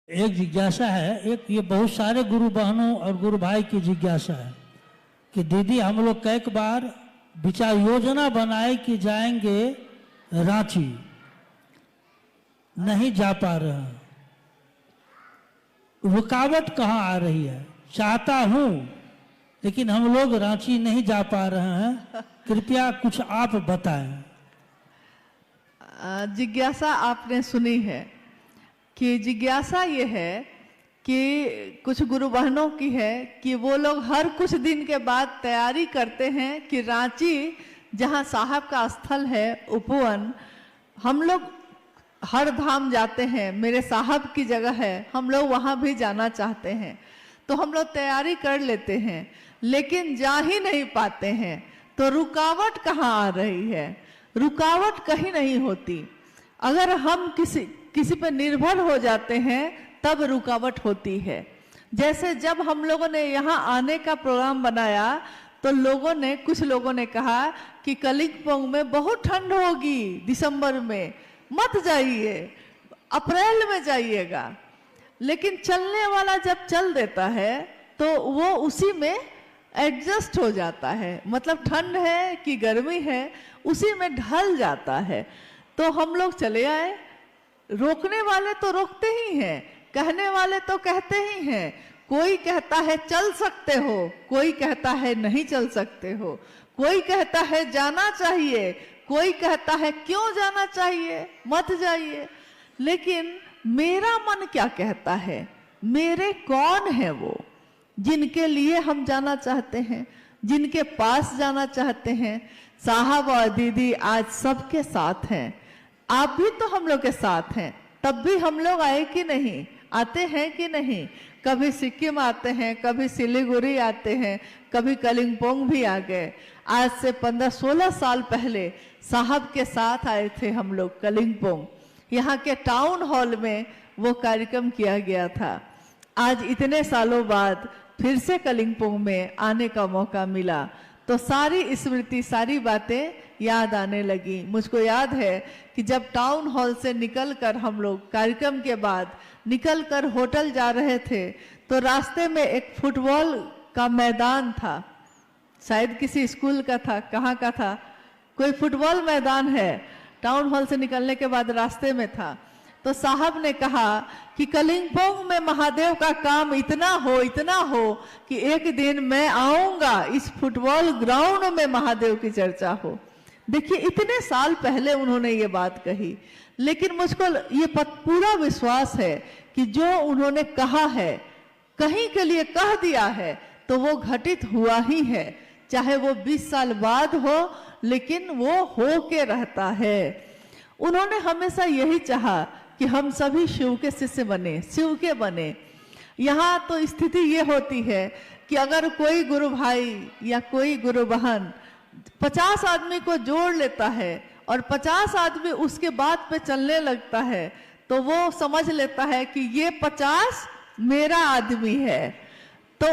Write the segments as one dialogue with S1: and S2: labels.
S1: एक जिज्ञासा है, एक ये बहुत सारे गुरु बहनों और गुरु भाई की जिज्ञासा है कि दीदी हम लोग कई बार विचार योजना बनाए कि जाएंगे रांची, नहीं जा पा रहे हैं। रुकावट कहाँ आ रही है? चाहता हूं लेकिन हम लोग रांची नहीं जा पा रहे हैं, कृपया कुछ आप बताएं।
S2: जिज्ञासा आपने सुनी है कि जिज्ञासा ये है कि कुछ गुरु बहनों की है कि वो लोग हर कुछ दिन के बाद तैयारी करते हैं कि रांची जहाँ साहब का स्थल है उपवन, हम लोग हर धाम जाते हैं, मेरे साहब की जगह है, हम लोग वहाँ भी जाना चाहते हैं, तो हम लोग तैयारी कर लेते हैं लेकिन जा ही नहीं पाते हैं। तो रुकावट कहाँ आ रही है? रुकावट कहीं नहीं होती। अगर हम किसी पर निर्भर हो जाते हैं तब रुकावट होती है। जैसे जब हम लोगों ने यहाँ आने का प्रोग्राम बनाया तो कुछ लोगों ने कहा कि कलिंपोंग में बहुत ठंड होगी, दिसंबर में मत जाइए, अप्रैल में जाइएगा। लेकिन चलने वाला जब चल देता है तो वो उसी में एडजस्ट हो जाता है, मतलब ठंड है कि गर्मी है उसी में ढल जाता है। तो हम लोग चले आए। रोकने वाले तो रोकते ही हैं, कहने वाले तो कहते ही हैं। कोई कहता है चल सकते हो, कोई कहता है नहीं चल सकते हो, कोई कहता है जाना चाहिए, कोई कहता है क्यों जाना चाहिए, मत जाइए। लेकिन मेरा मन क्या कहता है? मेरे कौन है वो जिनके लिए हम जाना चाहते हैं, जिनके पास जाना चाहते हैं? साहब और दीदी आज सबके साथ हैं, आप भी तो हम लोग के साथ हैं। तब भी हम लोग आए कि नहीं, आते हैं कि नहीं? कभी सिक्किम आते हैं, कभी सिलीगुड़ी आते हैं, कभी कलिंपोंग भी आ गए। आज से 15-16 साल पहले साहब के साथ आए थे हम लोग कलिंपोंग। यहाँ के टाउन हॉल में वो कार्यक्रम किया गया था। आज इतने सालों बाद फिर से कलिंपोंग में आने का मौका मिला तो सारी स्मृति, सारी बातें याद आने लगी। मुझको याद है कि जब टाउन हॉल से निकलकर हम लोग कार्यक्रम के बाद निकलकर होटल जा रहे थे तो रास्ते में एक फुटबॉल का मैदान था, शायद किसी स्कूल का था, कहाँ का था, कोई फुटबॉल मैदान है, टाउन हॉल से निकलने के बाद रास्ते में था। तो साहब ने कहा कि कलिंपोंग में महादेव का काम इतना हो कि एक दिन मैं आऊंगा, इस फुटबॉल ग्राउंड में महादेव की चर्चा हो। देखिए इतने साल पहले उन्होंने ये बात कही, लेकिन मुझको ये पूरा विश्वास है कि जो उन्होंने कहा है, कहीं के लिए कह दिया है तो वो घटित हुआ ही है। चाहे वो 20 साल बाद हो लेकिन वो हो के रहता है। उन्होंने हमेशा यही चाहा कि हम सभी शिव के शिष्य बने, शिव के बने। यहाँ तो स्थिति ये होती है कि अगर कोई गुरु भाई या कोई गुरु बहन 50 आदमी को जोड़ लेता है और 50 आदमी उसके बात पे चलने लगता है तो वो समझ लेता है कि ये 50 मेरा आदमी है। तो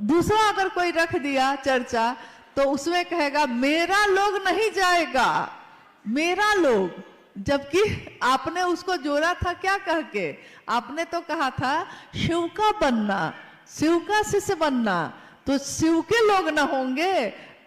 S2: दूसरा अगर कोई रख दिया चर्चा तो उसमें कहेगा मेरा लोग नहीं जाएगा, मेरा लोग। जबकि आपने उसको जोड़ा था क्या कह के? आपने तो कहा था शिव का बनना, शिव का शिष्य बनना। तो शिव के लोग ना होंगे,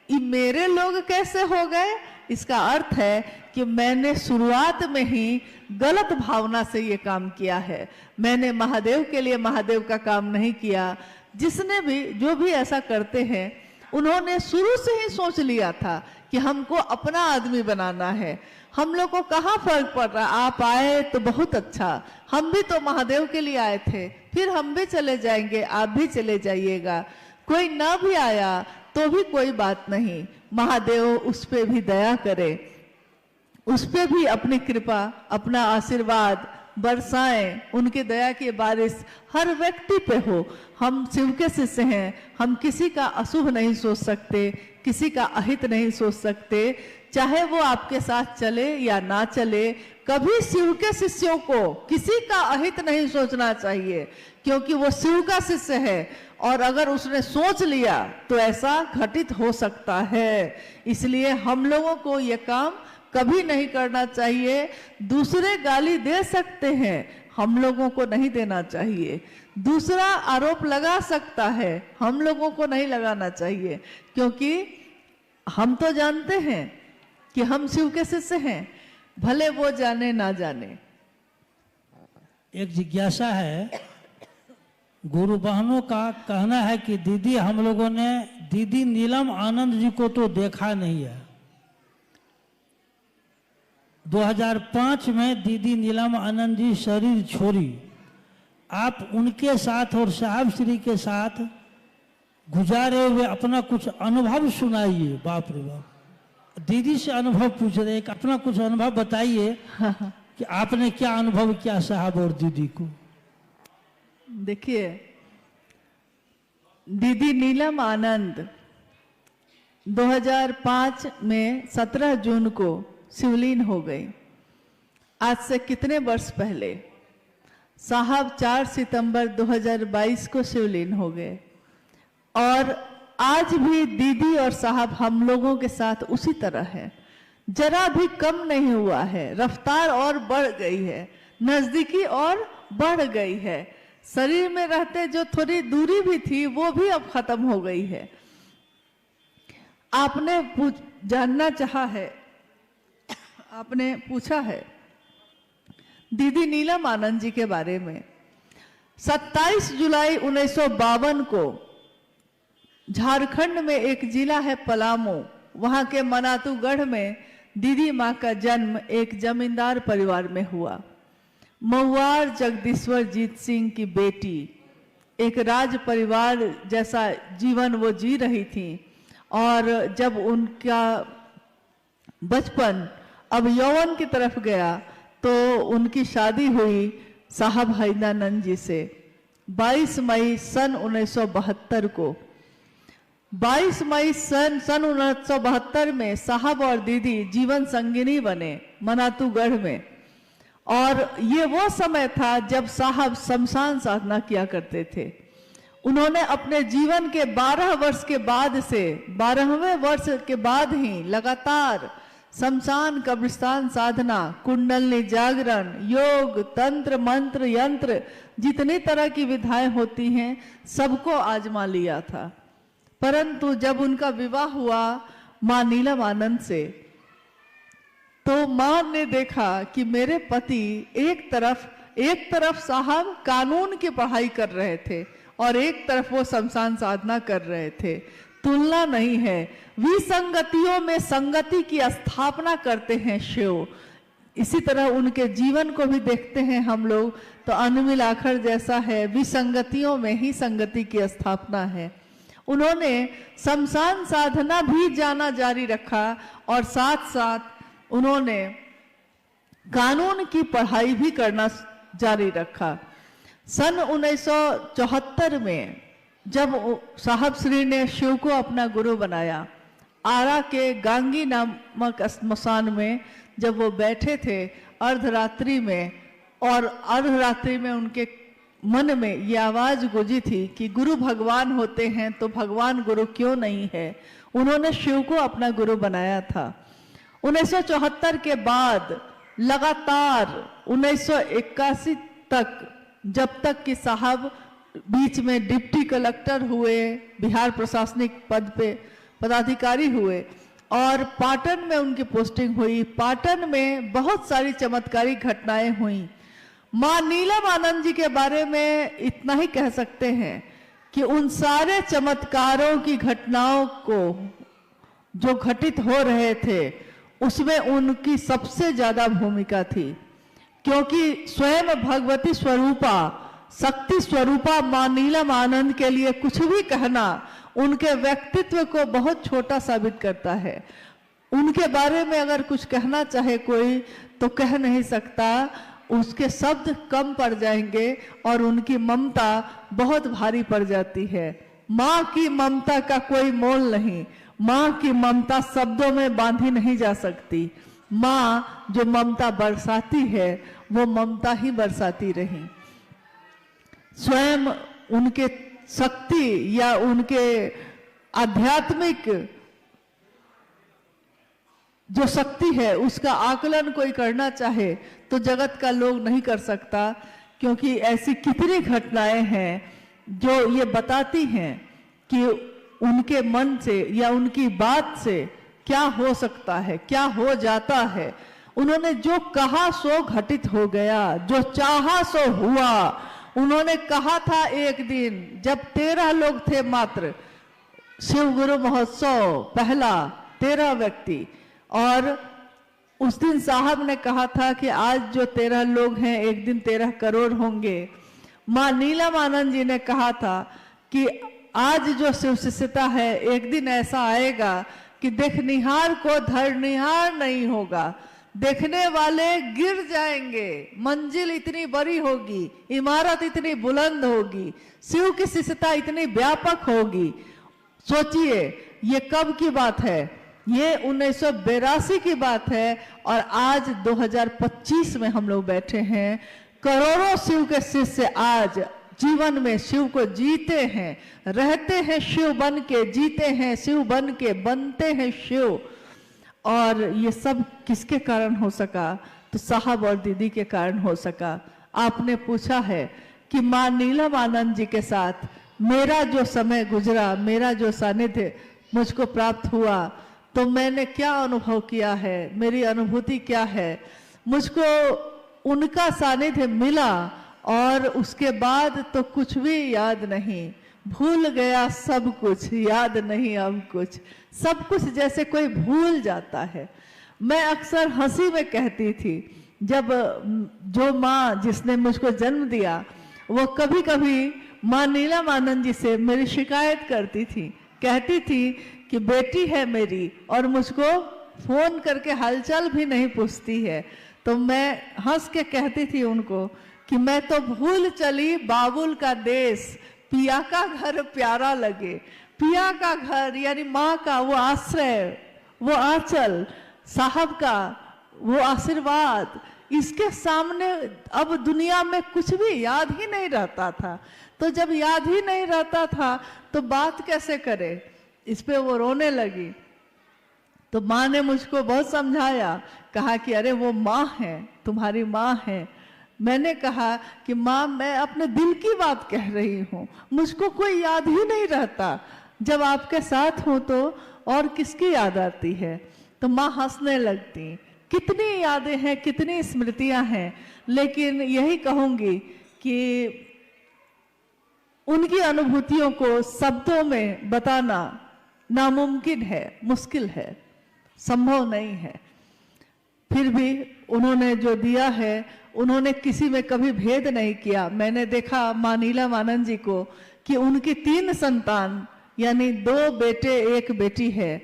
S2: ये मेरे लोग कैसे हो गए? इसका अर्थ है कि मैंने शुरुआत में ही गलत भावना से ये काम किया है। मैंने महादेव के लिए महादेव का काम नहीं किया। जिसने भी, जो भी ऐसा करते हैं, उन्होंने शुरू से ही सोच लिया था कि हमको अपना आदमी बनाना है। हम लोग को कहाँ फर्क पड़ रहा? आप आए तो बहुत अच्छा, हम भी तो महादेव के लिए आए थे, फिर हम भी चले जाएंगे, आप भी चले जाइएगा। कोई ना भी आया तो भी कोई बात नहीं, महादेव उस पे भी दया करे, उस पे भी अपनी कृपा, अपना आशीर्वाद बरसाएं, उनकी दया की बारिश हर व्यक्ति पे हो। हम शिव के शिष्य हैं, हम किसी का अशुभ नहीं सोच सकते, किसी का अहित नहीं सोच सकते, चाहे वो आपके साथ चले या ना चले। कभी शिव के शिष्यों को किसी का अहित नहीं सोचना चाहिए, क्योंकि वो शिव का शिष्य है और अगर उसने सोच लिया तो ऐसा घटित हो सकता है। इसलिए हम लोगों को ये काम कभी नहीं करना चाहिए। दूसरे गाली दे सकते हैं, हम लोगों को नहीं देना चाहिए। दूसरा आरोप लगा सकता है, हम लोगों को नहीं लगाना चाहिए, क्योंकि हम तो जानते हैं कि हम शिव के शिष्य हैं, भले वो जाने ना जाने।
S1: एक जिज्ञासा है, गुरु बहनों का कहना है कि दीदी हम लोगों ने दीदी नीलम आनंद जी को तो देखा नहीं है। 2005 में दीदी नीलम आनंद जी शरीर छोड़ी, आप उनके साथ और साहब श्री के साथ गुजारे हुए अपना कुछ अनुभव सुनाइए। बाप रे बाप, दीदी से अनुभव पूछ रहे, एक अपना कुछ अनुभव बताइए कि आपने क्या अनुभव किया साहब और दीदी को।
S2: देखिए, दीदी नीलम आनंद 2005 में 17 जून को शिवलीन हो गई। आज से कितने वर्ष पहले? साहब 4 सितंबर 2022 को शिवलीन हो गए, और आज भी दीदी और साहब हम लोगों के साथ उसी तरह है, जरा भी कम नहीं हुआ है, रफ्तार और बढ़ गई है, नजदीकी और बढ़ गई है। शरीर में रहते जो थोड़ी दूरी भी थी वो भी अब खत्म हो गई है। आपने जानना चाहा है, आपने पूछा है दीदी नीलम आनंद जी के बारे में। 27 जुलाई 1952 को झारखंड में एक जिला है पलामू, वहां के मनातूगढ़ में दीदी माँ का जन्म एक जमींदार परिवार में हुआ। महुआर जगदीश्वर जीत सिंह की बेटी एक राज परिवार जैसा जीवन वो जी रही थी, और जब उनका बचपन अब यौवन की तरफ गया तो उनकी शादी हुई साहब हैदरानंद जी से 22 मई सन 1972 को। 22 मई सन 1972 में साहब और दीदी जीवन संगिनी बने मनातूगढ़ में, और ये वो समय था जब साहब शमशान साधना किया करते थे। उन्होंने अपने जीवन के 12 वर्ष के बाद से 12वें वर्ष के बाद ही लगातार शमशान कब्रिस्तान साधना, कुंडलनी जागरण, योग, तंत्र, मंत्र, यंत्र, जितनी तरह की विधाएं होती हैं सबको आजमा लिया था। परंतु जब उनका विवाह हुआ मां नीलम आनंद से, तो मां ने देखा कि मेरे पति एक तरफ साहब कानून की पढ़ाई कर रहे थे और एक तरफ वो शमशान साधना कर रहे थे। तुलना नहीं है, विसंगतियों में संगति की स्थापना करते हैं शिव। इसी तरह उनके जीवन को भी देखते हैं हम लोग तो अनमिल आखर जैसा है, विसंगतियों में ही संगति की स्थापना है। उन्होंने शमशान साधना भी जाना जारी रखा और साथ साथ उन्होंने कानून की पढ़ाई भी करना जारी रखा। सन 1974 में जब साहब श्री ने शिव को अपना गुरु बनाया, आरा के गांगी नामक स्मशान में जब वो बैठे थे अर्धरात्रि में, और अर्धरात्रि में उनके मन में ये आवाज गूंजी थी कि गुरु भगवान होते हैं तो भगवान गुरु क्यों नहीं है। उन्होंने शिव को अपना गुरु बनाया था। 1974 के बाद लगातार 1981 तक, जब तक कि साहब बीच में डिप्टी कलेक्टर हुए, बिहार प्रशासनिक पद पे पदाधिकारी हुए और पाटन में उनकी पोस्टिंग हुई। पाटन में बहुत सारी चमत्कारिक घटनाएं हुई। मां नीलम आनंद जी के बारे में इतना ही कह सकते हैं कि उन सारे चमत्कारों की घटनाओं को जो घटित हो रहे थे उसमें उनकी सबसे ज्यादा भूमिका थी, क्योंकि स्वयं भगवती स्वरूपा, शक्ति स्वरूपा मां नीलम आनंद के लिए कुछ भी कहना उनके व्यक्तित्व को बहुत छोटा साबित करता है। उनके बारे में अगर कुछ कहना चाहे कोई तो कह नहीं सकता, उसके शब्द कम पड़ जाएंगे और उनकी ममता बहुत भारी पड़ जाती है। माँ की ममता का कोई मोल नहीं, माँ की ममता शब्दों में बांधी नहीं जा सकती। माँ जो ममता बरसाती है वो ममता ही बरसाती रही। स्वयं उनके शक्ति या उनके आध्यात्मिक जो शक्ति है उसका आकलन कोई करना चाहे तो जगत का लोग नहीं कर सकता, क्योंकि ऐसी कितनी घटनाएं हैं जो ये बताती हैं कि उनके मन से या उनकी बात से क्या हो सकता है, क्या हो जाता है। उन्होंने जो कहा सो घटित हो गया, जो चाहा सो हुआ। उन्होंने कहा था एक दिन जब 13 लोग थे मात्र, शिव गुरु महोत्सव पहला 13 व्यक्ति, और उस दिन साहब ने कहा था कि आज जो 13 लोग हैं एक दिन 13 करोड़ होंगे। माँ नीलम आनंद जी ने कहा था कि आज जो शिव शिष्यता है एक दिन ऐसा आएगा कि देखनिहार को धरनिहार नहीं होगा, देखने वाले गिर जाएंगे, मंजिल इतनी बड़ी होगी, इमारत इतनी बुलंद होगी, शिव की शिष्यता इतनी व्यापक होगी। सोचिए ये कब की बात है, ये 1982 की बात है और आज 2025 में हम लोग बैठे हैं। करोड़ों शिव के शिष्य आज जीवन में शिव को जीते हैं, रहते हैं शिव बन के, जीते हैं शिव बन के, बनते हैं शिव। और ये सब किसके कारण हो सका? तो साहब और दीदी के कारण हो सका। आपने पूछा है कि माँ नीलम आनंद जी के साथ मेरा जो समय गुजरा, मेरा जो सानिध्य मुझको प्राप्त हुआ, तो मैंने क्या अनुभव किया है, मेरी अनुभूति क्या है। मुझको उनका सानिध्य मिला और उसके बाद तो कुछ भी याद नहीं, भूल गया सब कुछ, याद नहीं अब कुछ, सब कुछ जैसे कोई भूल जाता है। मैं अक्सर हंसी में कहती थी, जब जो माँ जिसने मुझको जन्म दिया वो कभी कभी माँ नीलम आनंद जी से मेरी शिकायत करती थी, कहती थी कि बेटी है मेरी और मुझको फोन करके हालचाल भी नहीं पूछती है। तो मैं हंस के कहती थी उनको कि मैं तो भूल चली बाबुल का देश, पिया का घर प्यारा लगे। पिया का घर यानी माँ का वो आश्रय, वो आंचल, साहब का वो आशीर्वाद, इसके सामने अब दुनिया में कुछ भी याद ही नहीं रहता था। तो जब याद ही नहीं रहता था तो बात कैसे करे, इस पे वो रोने लगी। तो माँ ने मुझको बहुत समझाया, कहा कि अरे वो माँ है, तुम्हारी माँ है। मैंने कहा कि माँ मैं अपने दिल की बात कह रही हूँ, मुझको कोई याद ही नहीं रहता, जब आपके साथ हूँ तो और किसकी याद आती है। तो माँ हंसने लगती। कितनी यादें हैं, कितनी स्मृतियां हैं, लेकिन यही कहूंगी कि उनकी अनुभूतियों को शब्दों में बताना नामुमकिन है, मुश्किल है, संभव नहीं है। फिर भी उन्होंने जो दिया है, उन्होंने किसी में कभी भेद नहीं किया। मैंने देखा माँ नीलम आनंद जी को कि उनकी 3 संतान यानी 2 बेटे 1 बेटी है,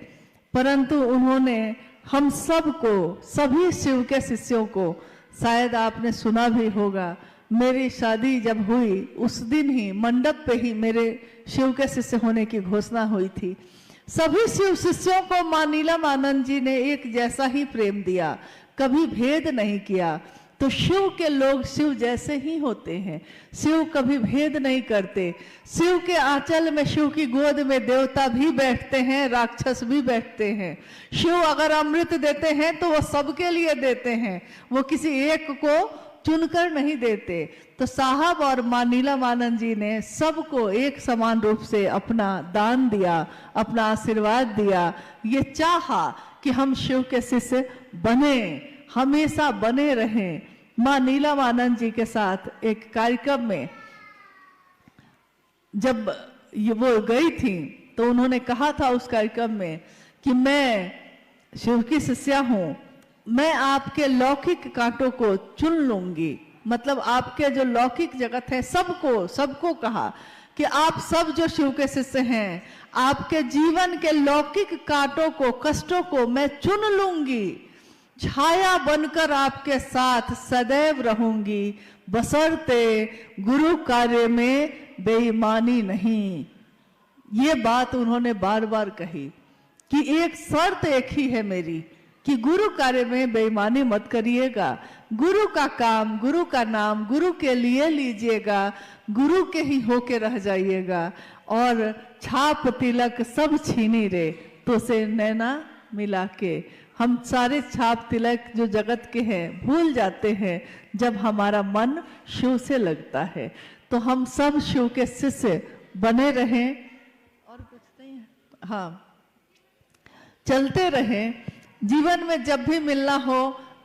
S2: परंतु उन्होंने हम सबको, सभी शिव के शिष्यों को, शायद आपने सुना भी होगा, मेरी शादी जब हुई उस दिन ही मंडप पे ही मेरे शिव के शिष्य होने की घोषणा हुई थी। सभी शिव शिष्यों को माँ नीलम आनंद जी ने एक जैसा ही प्रेम दिया, कभी भेद नहीं किया। तो शिव के लोग शिव जैसे ही होते हैं, शिव कभी भेद नहीं करते। शिव के आंचल में, शिव की गोद में देवता भी बैठते हैं, राक्षस भी बैठते हैं। शिव अगर अमृत देते हैं तो वो सबके लिए देते हैं, वो किसी एक को चुनकर नहीं देते। तो साहब और माँ नीलम आनंद जी ने सबको एक समान रूप से अपना दान दिया, अपना आशीर्वाद दिया। ये चाहा कि हम शिव के शिष्य बने, हमेशा बने रहें। माँ नीलम आनंद जी के साथ एक कार्यक्रम में जब वो गई थी तो उन्होंने कहा था उस कार्यक्रम में कि मैं शिव की शिष्या हूँ, मैं आपके लौकिक कांटों को चुन लूंगी। मतलब आपके जो लौकिक जगत है, सबको कहा कि आप सब जो शिव के शिष्य हैं, आपके जीवन के लौकिक कांटों को, कष्टों को मैं चुन लूंगी, छाया बनकर आपके साथ सदैव रहूंगी, बशर्ते गुरु कार्य में बेईमानी नहीं। ये बात उन्होंने बार बार कही कि एक शर्त एक ही है मेरी कि गुरु कार्य में बेईमानी मत करिएगा, गुरु का काम, गुरु का नाम गुरु के लिए लीजिएगा, गुरु के ही होके रह जाइएगा। और छाप तिलक सब छीनी रे, तो से नैना मिला के, हम सारे छाप तिलक जो जगत के हैं भूल जाते हैं जब हमारा मन शिव से लगता है। तो हम सब शिव के शिष्य बने रहें और कुछ नहीं है, हाँ, चलते रहें। जीवन में जब भी मिलना हो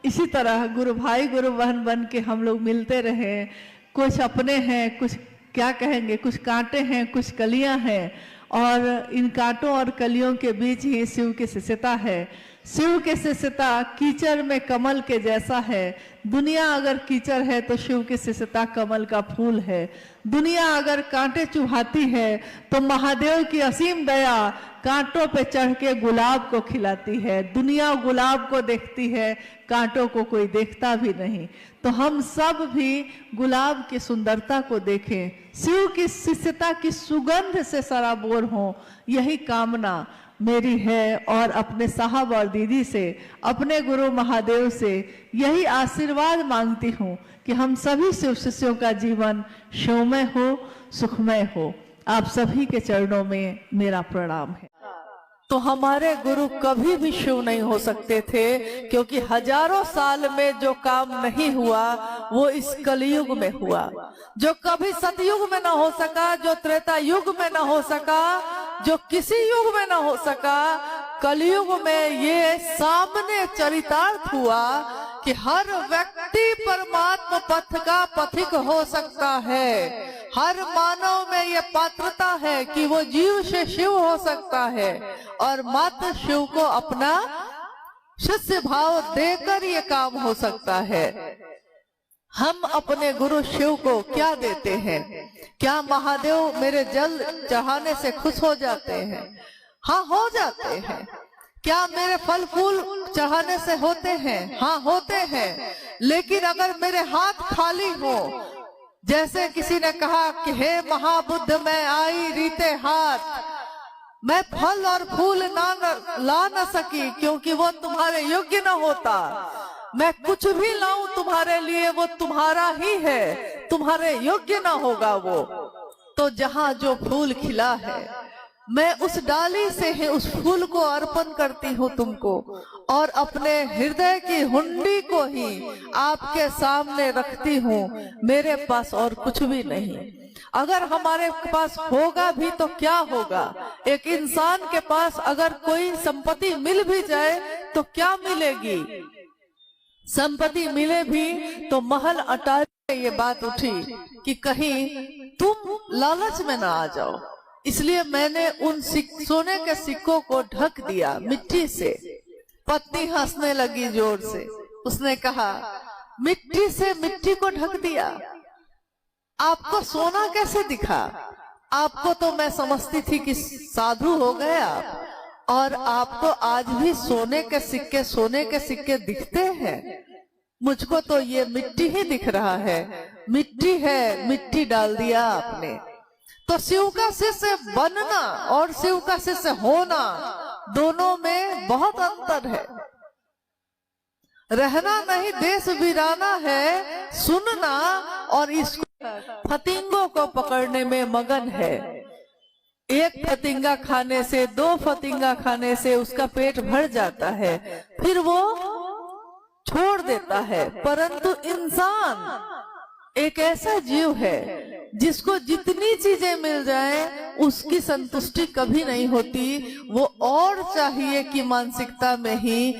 S2: इसी तरह गुरु भाई गुरु बहन बन के हम लोग मिलते रहें। कुछ अपने हैं, कुछ क्या कहेंगे, कुछ कांटे हैं, कुछ कलियां हैं, और इन कांटों और कलियों के बीच ही शिव की शिष्यता है। शिव की शिष्यता कीचड़ में कमल के जैसा है। दुनिया अगर कीचड़ है तो शिव की शिष्यता कमल का फूल है। दुनिया अगर कांटे चुभाती है तो महादेव की असीम दया कांटों पे चढ़ के गुलाब को खिलाती है। दुनिया गुलाब को देखती है, कांटों को कोई देखता भी नहीं। तो हम सब भी गुलाब की सुंदरता को देखें, शिव की शिष्यता की सुगंध से सराबोर हों, यही कामना मेरी है। और अपने साहब और दीदी से, अपने गुरु महादेव से यही आशीर्वाद मांगती हूँ कि हम सभी शिव शिष्यों का जीवन शिवमय हो, सुखमय हो। आप सभी के चरणों में मेरा प्रणाम है।
S3: तो हमारे गुरु कभी भी शिव नहीं हो सकते थे, क्योंकि हजारों साल में जो काम नहीं हुआ वो इस कलयुग में हुआ। जो कभी सतयुग में ना हो सका, जो त्रेता युग में ना हो सका, जो किसी युग में ना हो सका, कलयुग में ये सामने चरितार्थ हुआ कि हर व्यक्ति परमात्मा पथ का पथिक हो सकता है। हर मानव में ये पात्रता है कि वो जीव से शिव हो सकता है, और मात्र शिव को अपना शिष्य भाव देकर ये काम हो सकता है। हम अपने गुरु शिव को क्या देते हैं? क्या महादेव मेरे जल चढ़ाने से खुश हो जाते हैं? हाँ, हो जाते हैं। क्या मेरे फल फूल चढ़ाने से होते हैं? हाँ, होते हैं। लेकिन अगर मेरे हाथ खाली हो, जैसे किसी ने कहा कि हे महाबुद्ध मैं आई रीते हाथ, मैं फल और फूल ला न सकी क्योंकि वो तुम्हारे योग्य न होता। मैं कुछ भी लाऊं तुम्हारे लिए वो तुम्हारा ही है, तुम्हारे योग्य ना होगा वो। तो जहां जो फूल खिला है मैं उस डाली से ही उस फूल को अर्पण करती हूँ तुमको, और अपने हृदय की हुंडी को ही आपके सामने रखती हूँ। मेरे पास और कुछ भी नहीं। अगर हमारे पास होगा भी तो क्या होगा? एक इंसान के पास अगर कोई संपत्ति मिल भी जाए तो क्या मिलेगी? संपत्ति मिले भी तो महल अटारी में ये बात उठी कि कहीं तुम लालच में ना आ जाओ। इसलिए मैंने उन सोने के सिक्कों को ढक दिया मिट्टी से। पत्नी हंसने लगी जोर से। उसने कहा, मिट्टी से मिट्टी को ढक दिया, आपको सोना कैसे दिखा? आपको तो मैं समझती थी कि साधु हो गए आप, और आपको आज भी सोने के सिक्के दिखते हैं। मुझको तो ये मिट्टी ही दिख रहा है। मिट्टी है, मिट्टी डाल दिया आपने। तो शिव का शिष्य बनना और शिव का शिष्य होना, दोनों में बहुत अंतर है। रहना नहीं देश वीराना है, सुनना और इसको फतिंगों को पकड़ने में मगन है। एक फतिंगा खाने से, 2 फतिंगा खाने से उसका पेट भर जाता है, फिर वो छोड़ देता है। परंतु इंसान एक ऐसा जीव है जिसको जितनी चीजें मिल जाए उसकी संतुष्टि कभी नहीं होती। वो और चाहिए कि मानसिकता में ही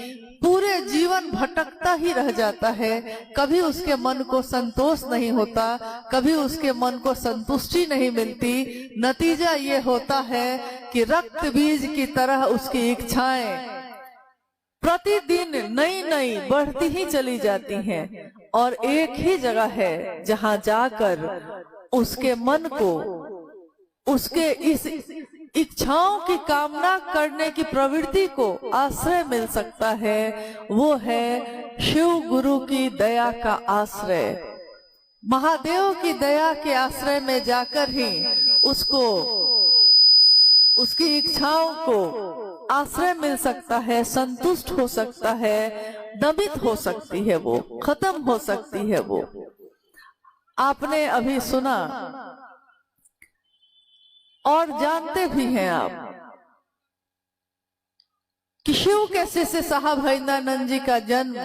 S3: पूरे जीवन भटकता ही रह जाता है। कभी उसके मन को संतोष नहीं होता, कभी उसके मन को संतुष्टि नहीं मिलती। नतीजा ये होता है कि रक्त बीज की तरह उसकी इच्छाएं प्रतिदिन नई नई बढ़ती ही चली जाती हैं, और एक ही जगह है जहां जाकर उसके मन को उसके इस इच्छाओं की कामना करने की प्रवृत्ति को आश्रय मिल सकता है। वो है शिव गुरु की दया का आश्रय। महादेव की दया के आश्रय में जाकर ही उसको उसकी इच्छाओं को आश्रय मिल सकता है, संतुष्ट हो सकता है, दमित हो सकती है, वो खत्म हो सकती है वो। आपने अभी सुना और जानते भी हैं आप कि शिव के शिष्य साहब हरिंद्रानंद जी का जन्म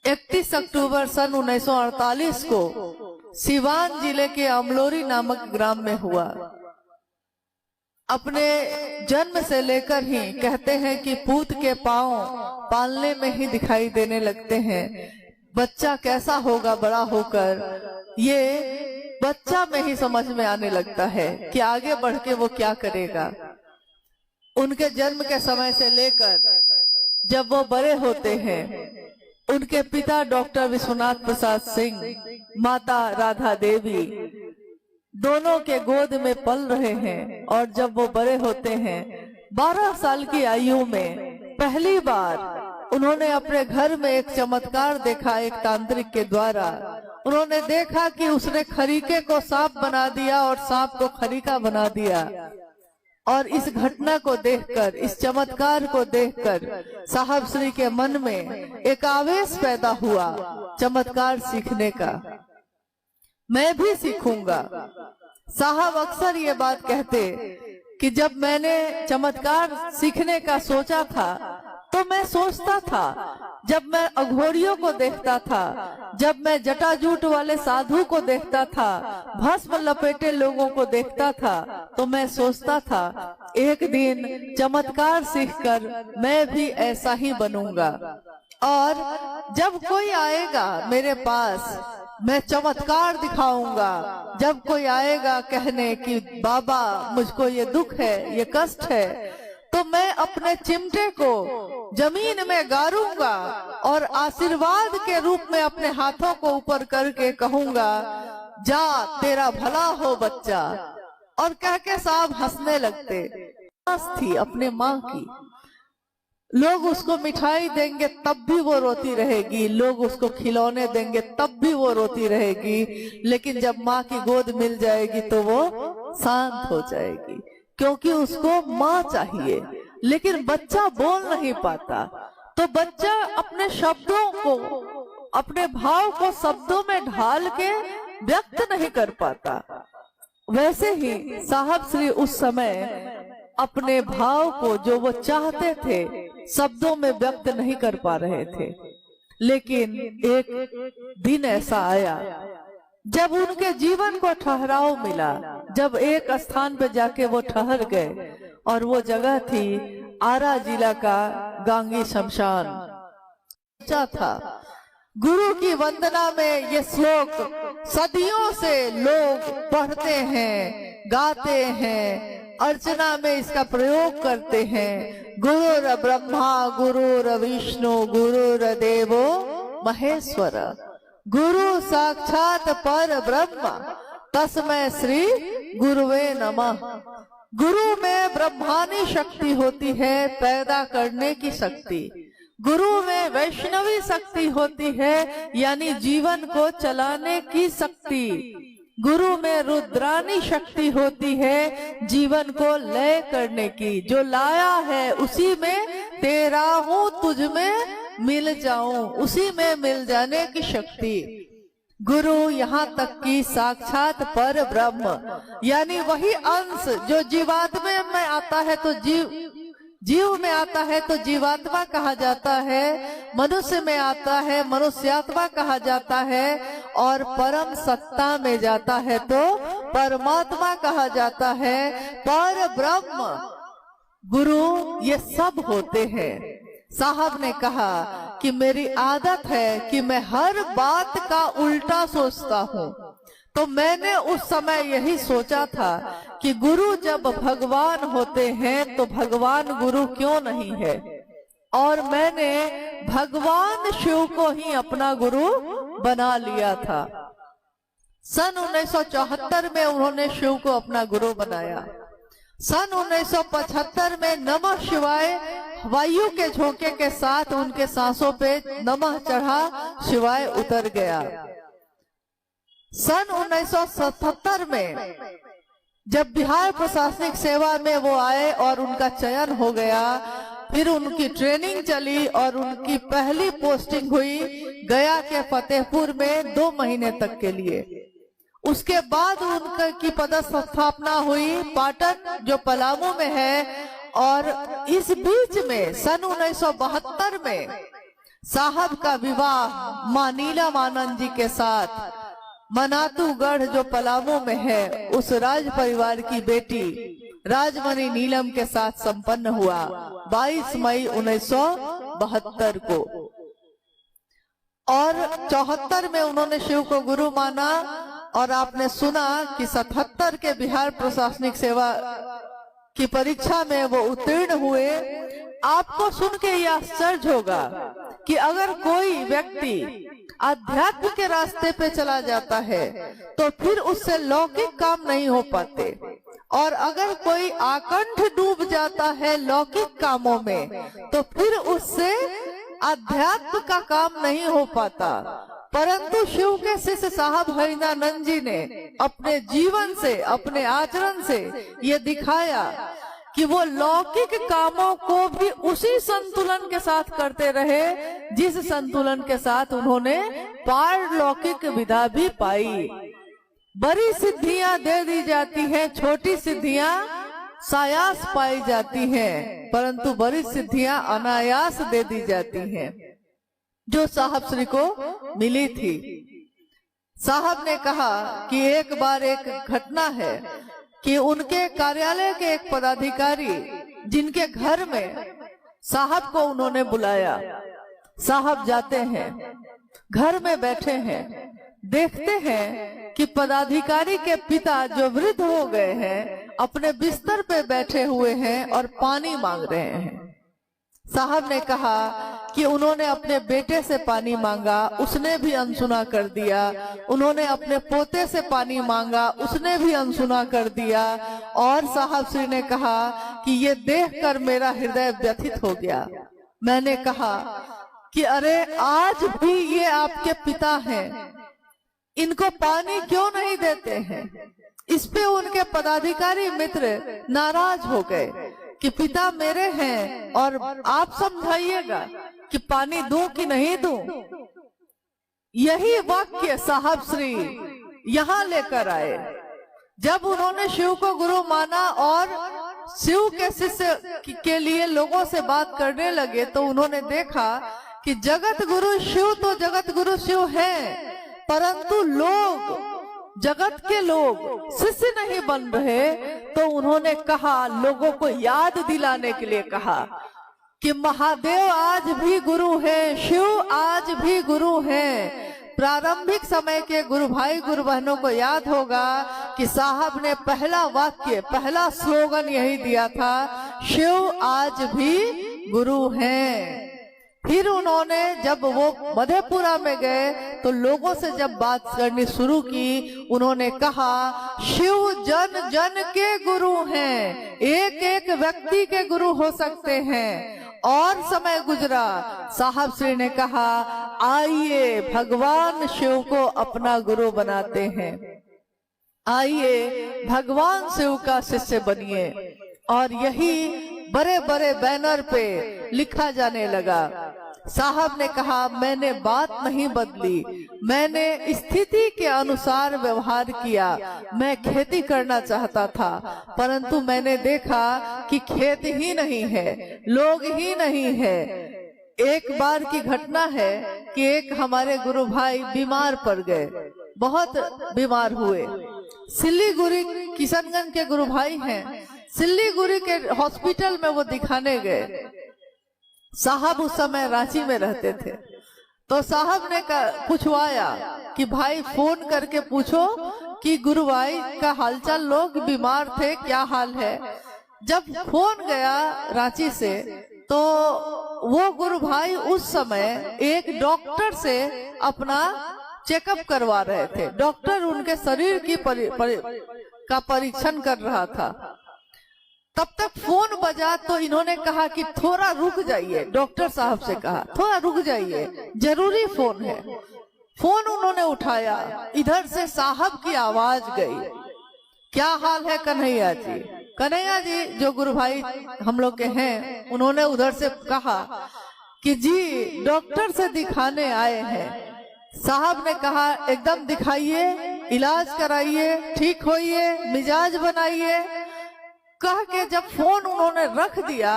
S3: 31 अक्टूबर सन 1948 को सिवान जिले के अमलोरी नामक ग्राम में हुआ। अपने जन्म से लेकर ही कहते हैं कि पूत के पांव पालने में ही दिखाई देने लगते हैं। बच्चा कैसा होगा बड़ा होकर, ये बच्चा में ही समझ में आने लगता है कि आगे बढ़ के वो क्या करेगा। उनके जन्म के समय से लेकर जब वो बड़े होते हैं, उनके पिता डॉक्टर विश्वनाथ प्रसाद सिंह, माता राधा देवी दोनों के गोद में पल रहे हैं। और जब वो बड़े होते हैं, 12 साल की आयु में पहली बार उन्होंने अपने घर में एक चमत्कार देखा। एक तांत्रिक के द्वारा उन्होंने देखा कि उसने खरीके को सांप बना दिया और सांप को खरीका बना दिया। और इस घटना को देखकर, इस चमत्कार को देखकर साहब श्री के मन में एक आवेश पैदा हुआ चमत्कार सीखने का। मैं भी सीखूंगा। साहब अक्सर ये बात कहते कि जब मैंने चमत्कार सीखने का सोचा था तो मैं सोचता था, जब मैं अघोरियों को देखता था, जब मैं जटाजूट वाले साधु को देखता था, भस्म लपेटे लोगों को देखता था, तो मैं सोचता था एक दिन चमत्कार सीखकर मैं भी ऐसा ही बनूंगा। और जब कोई आएगा मेरे पास, मैं चमत्कार दिखाऊंगा। जब कोई आएगा कहने कि बाबा मुझको ये दुख है, ये कष्ट है, तो मैं अपने चिमटे को जमीन में गाड़ूंगा और आशीर्वाद के रूप में अपने हाथों को ऊपर करके कहूंगा, जा तेरा भला हो बच्चा। और कह के साहब हंसने लगते। थी अपने माँ की, लोग उसको मिठाई देंगे तब भी वो रोती रहेगी, लोग उसको खिलौने देंगे तब भी वो रोती रहेगी, लेकिन जब माँ की गोद मिल जाएगी तो वो शांत हो जाएगी, क्योंकि उसको माँ चाहिए। लेकिन बच्चा बोल नहीं पाता, तो बच्चा अपने शब्दों को, अपने भाव को शब्दों में ढाल के व्यक्त नहीं कर पाता। वैसे ही साहब श्री उस समय अपने भाव को, जो वो चाहते थे, शब्दों में व्यक्त नहीं कर पा रहे थे। लेकिन एक दिन ऐसा आया जब उनके जीवन को ठहराव मिला, जब एक स्थान पे जाके वो ठहर गए, और वो जगह थी आरा जिला का गांगी शमशान। था गुरु की वंदना में ये श्लोक सदियों से लोग पढ़ते हैं, गाते हैं, अर्चना में इसका प्रयोग करते हैं। गुरुर ब्रह्मा गुरुर विष्णु गुरुर देवो महेश्वर, गुरु साक्षात पर ब्रह्म तस्मै श्री गुरुवे नमः। गुरु में ब्रह्मानी शक्ति होती है, पैदा करने की शक्ति। गुरु में वैष्णवी शक्ति होती है, यानी जीवन को चलाने की शक्ति। गुरु में रुद्रानी शक्ति होती है, जीवन को लय करने की। जो लाया है उसी में तेरा हूँ, तुझ में मिल जाऊं, उसी में मिल जाने की शक्ति। गुरु यहाँ तक कि साक्षात पर ब्रह्म, यानी वही अंश जो जीवात्मा में आता है तो जीव में आता है तो जीवात्मा कहा जाता है, मनुष्य में आता है मनुष्यात्मा कहा जाता है, और परम सत्ता में जाता है तो परमात्मा कहा जाता है। पर ब्रह्म गुरु ये सब होते हैं। साहब ने कहा कि मेरी आदत है कि मैं हर बात का उल्टा सोचता हूँ, तो मैंने उस समय यही सोचा था कि गुरु जब भगवान होते हैं तो भगवान गुरु क्यों नहीं है। और मैंने भगवान शिव को ही अपना गुरु बना लिया था। सन 1974 में उन्होंने शिव को अपना गुरु बनाया। सन 1975 में नमः शिवाय वायु के झोंके के साथ उनके सांसों पे नमः चढ़ा, शिवाय उतर गया। सन 1977 में जब बिहार प्रशासनिक सेवा में वो आए और उनका चयन हो गया, फिर उनकी ट्रेनिंग चली और उनकी पहली पोस्टिंग हुई गया के फतेहपुर में 2 महीने तक के लिए। उसके बाद उनकी पदस्थापना हुई पाटन जो पलामू में है, और इस बीच में सन 1972 में साहब का विवाह मां नीलम आनंद जी के साथ मनातूगढ़ जो पलामू में है उस राज परिवार की बेटी राजमणि नीलम के साथ संपन्न हुआ 22 मई 1972 को। और 74 में उन्होंने शिव को गुरु माना और आपने सुना कि 77 के बिहार प्रशासनिक सेवा की परीक्षा में वो उत्तीर्ण हुए। आपको सुन के ये आश्चर्य होगा कि अगर कोई व्यक्ति आध्यात्म के रास्ते पे चला जाता है तो फिर उससे लौकिक काम नहीं हो पाते, और अगर कोई आकंठ डूब जाता है लौकिक कामों में तो फिर उससे अध्यात्म का काम नहीं हो पाता। परंतु शिव के शिष्य साहब हरिनानंद जी ने अपने जीवन से, अपने आचरण से ये दिखाया कि वो लौकिक कामों को भी उसी संतुलन के साथ करते रहे जिस संतुलन के साथ उन्होंने पारलौकिक विधा भी पाई। बड़ी सिद्धियां दे दी जाती हैं, छोटी सिद्धियां सायास पाई जाती हैं, परंतु बड़ी सिद्धियां अनायास दे दी जाती हैं, जो साहब श्री को मिली थी। साहब ने कहा कि एक बार एक घटना है कि उनके कार्यालय के एक पदाधिकारी जिनके घर में साहब को उन्होंने बुलाया, साहब जाते हैं, घर में बैठे हैं, देखते हैं कि पदाधिकारी के पिता जो वृद्ध हो गए हैं अपने बिस्तर पे बैठे हुए हैं और पानी मांग रहे हैं। साहब ने कहा कि उन्होंने अपने बेटे से पानी मांगा, उसने भी अनसुना कर दिया। उन्होंने अपने पोते से पानी मांगा, उसने भी अनसुना कर दिया। और साहब श्री ने कहा कि ये देखकर मेरा हृदय व्यथित हो गया। मैंने कहा कि अरे आज भी ये आपके पिता हैं, इनको पानी क्यों नहीं देते हैं? इस पे उनके पदाधिकारी मित्र नाराज हो गए कि पिता मेरे हैं और आप समझाइएगा कि पानी दूं कि नहीं दूं। यही वाक्य साहब श्री यहाँ लेकर आए। जब उन्होंने शिव को गुरु माना और शिव के शिष्य के लिए लोगों से बात करने लगे तो उन्होंने देखा कि जगत गुरु शिव तो जगत गुरु शिव है, परंतु लोग, जगत के लोग शिष्य नहीं बन रहे। तो उन्होंने कहा, लोगों को याद दिलाने के लिए कहा कि महादेव आज भी गुरु है, शिव आज भी गुरु है। प्रारंभिक समय के गुरु भाई गुरु बहनों को याद होगा कि साहब ने पहला वाक्य, पहला स्लोगन यही दिया था, शिव आज भी गुरु हैं। फिर उन्होंने जब वो मधेपुरा में गए तो लोगों से जब बात करनी शुरू की, उन्होंने कहा शिव जन जन के गुरु हैं, एक एक व्यक्ति के गुरु हो सकते हैं। और समय गुजरा, साहब श्री ने कहा आइए भगवान शिव को अपना गुरु बनाते हैं, आइए भगवान शिव का शिष्य बनिए। और यही बड़े बड़े बैनर पे लिखा जाने लगा। साहब ने कहा मैंने बात नहीं बदली, मैंने स्थिति के अनुसार व्यवहार किया। मैं खेती करना चाहता था, परंतु मैंने देखा कि खेत ही नहीं है, लोग ही नहीं है। एक बार की घटना है कि एक हमारे गुरु भाई बीमार पड़ गए, बहुत बीमार हुए। सिल्लीगुड़ी किशनगंज के गुरु भाई हैं, सिल्लीगुड़ी के हॉस्पिटल में वो दिखाने गए। साहब उस समय रांची में रहते थे, तो साहब ने पूछवाया कि भाई फोन करके पूछो कि गुरु भाई का हालचाल, लोग बीमार थे, क्या हाल है। जब फोन गया रांची से तो वो गुरु भाई उस समय एक डॉक्टर से अपना चेकअप करवा रहे थे। डॉक्टर उनके शरीर की का परीक्षण कर रहा था। तब तक फोन बजा तो इन्होंने कहा कि थोड़ा रुक जाइए, डॉक्टर साहब से कहा थोड़ा रुक जाइए, जरूरी फोन है। फोन उन्होंने उठाया, इधर से साहब की आवाज गई, क्या हाल है कन्हैया जी? कन्हैया जी जो गुरु भाई हम लोग के हैं, उन्होंने उधर से कहा कि जी डॉक्टर से दिखाने आए हैं। साहब ने कहा एकदम दिखाइए, इलाज कराइए, ठीक होइए, मिजाज बनाइए। कह के जब फोन उन्होंने रख दिया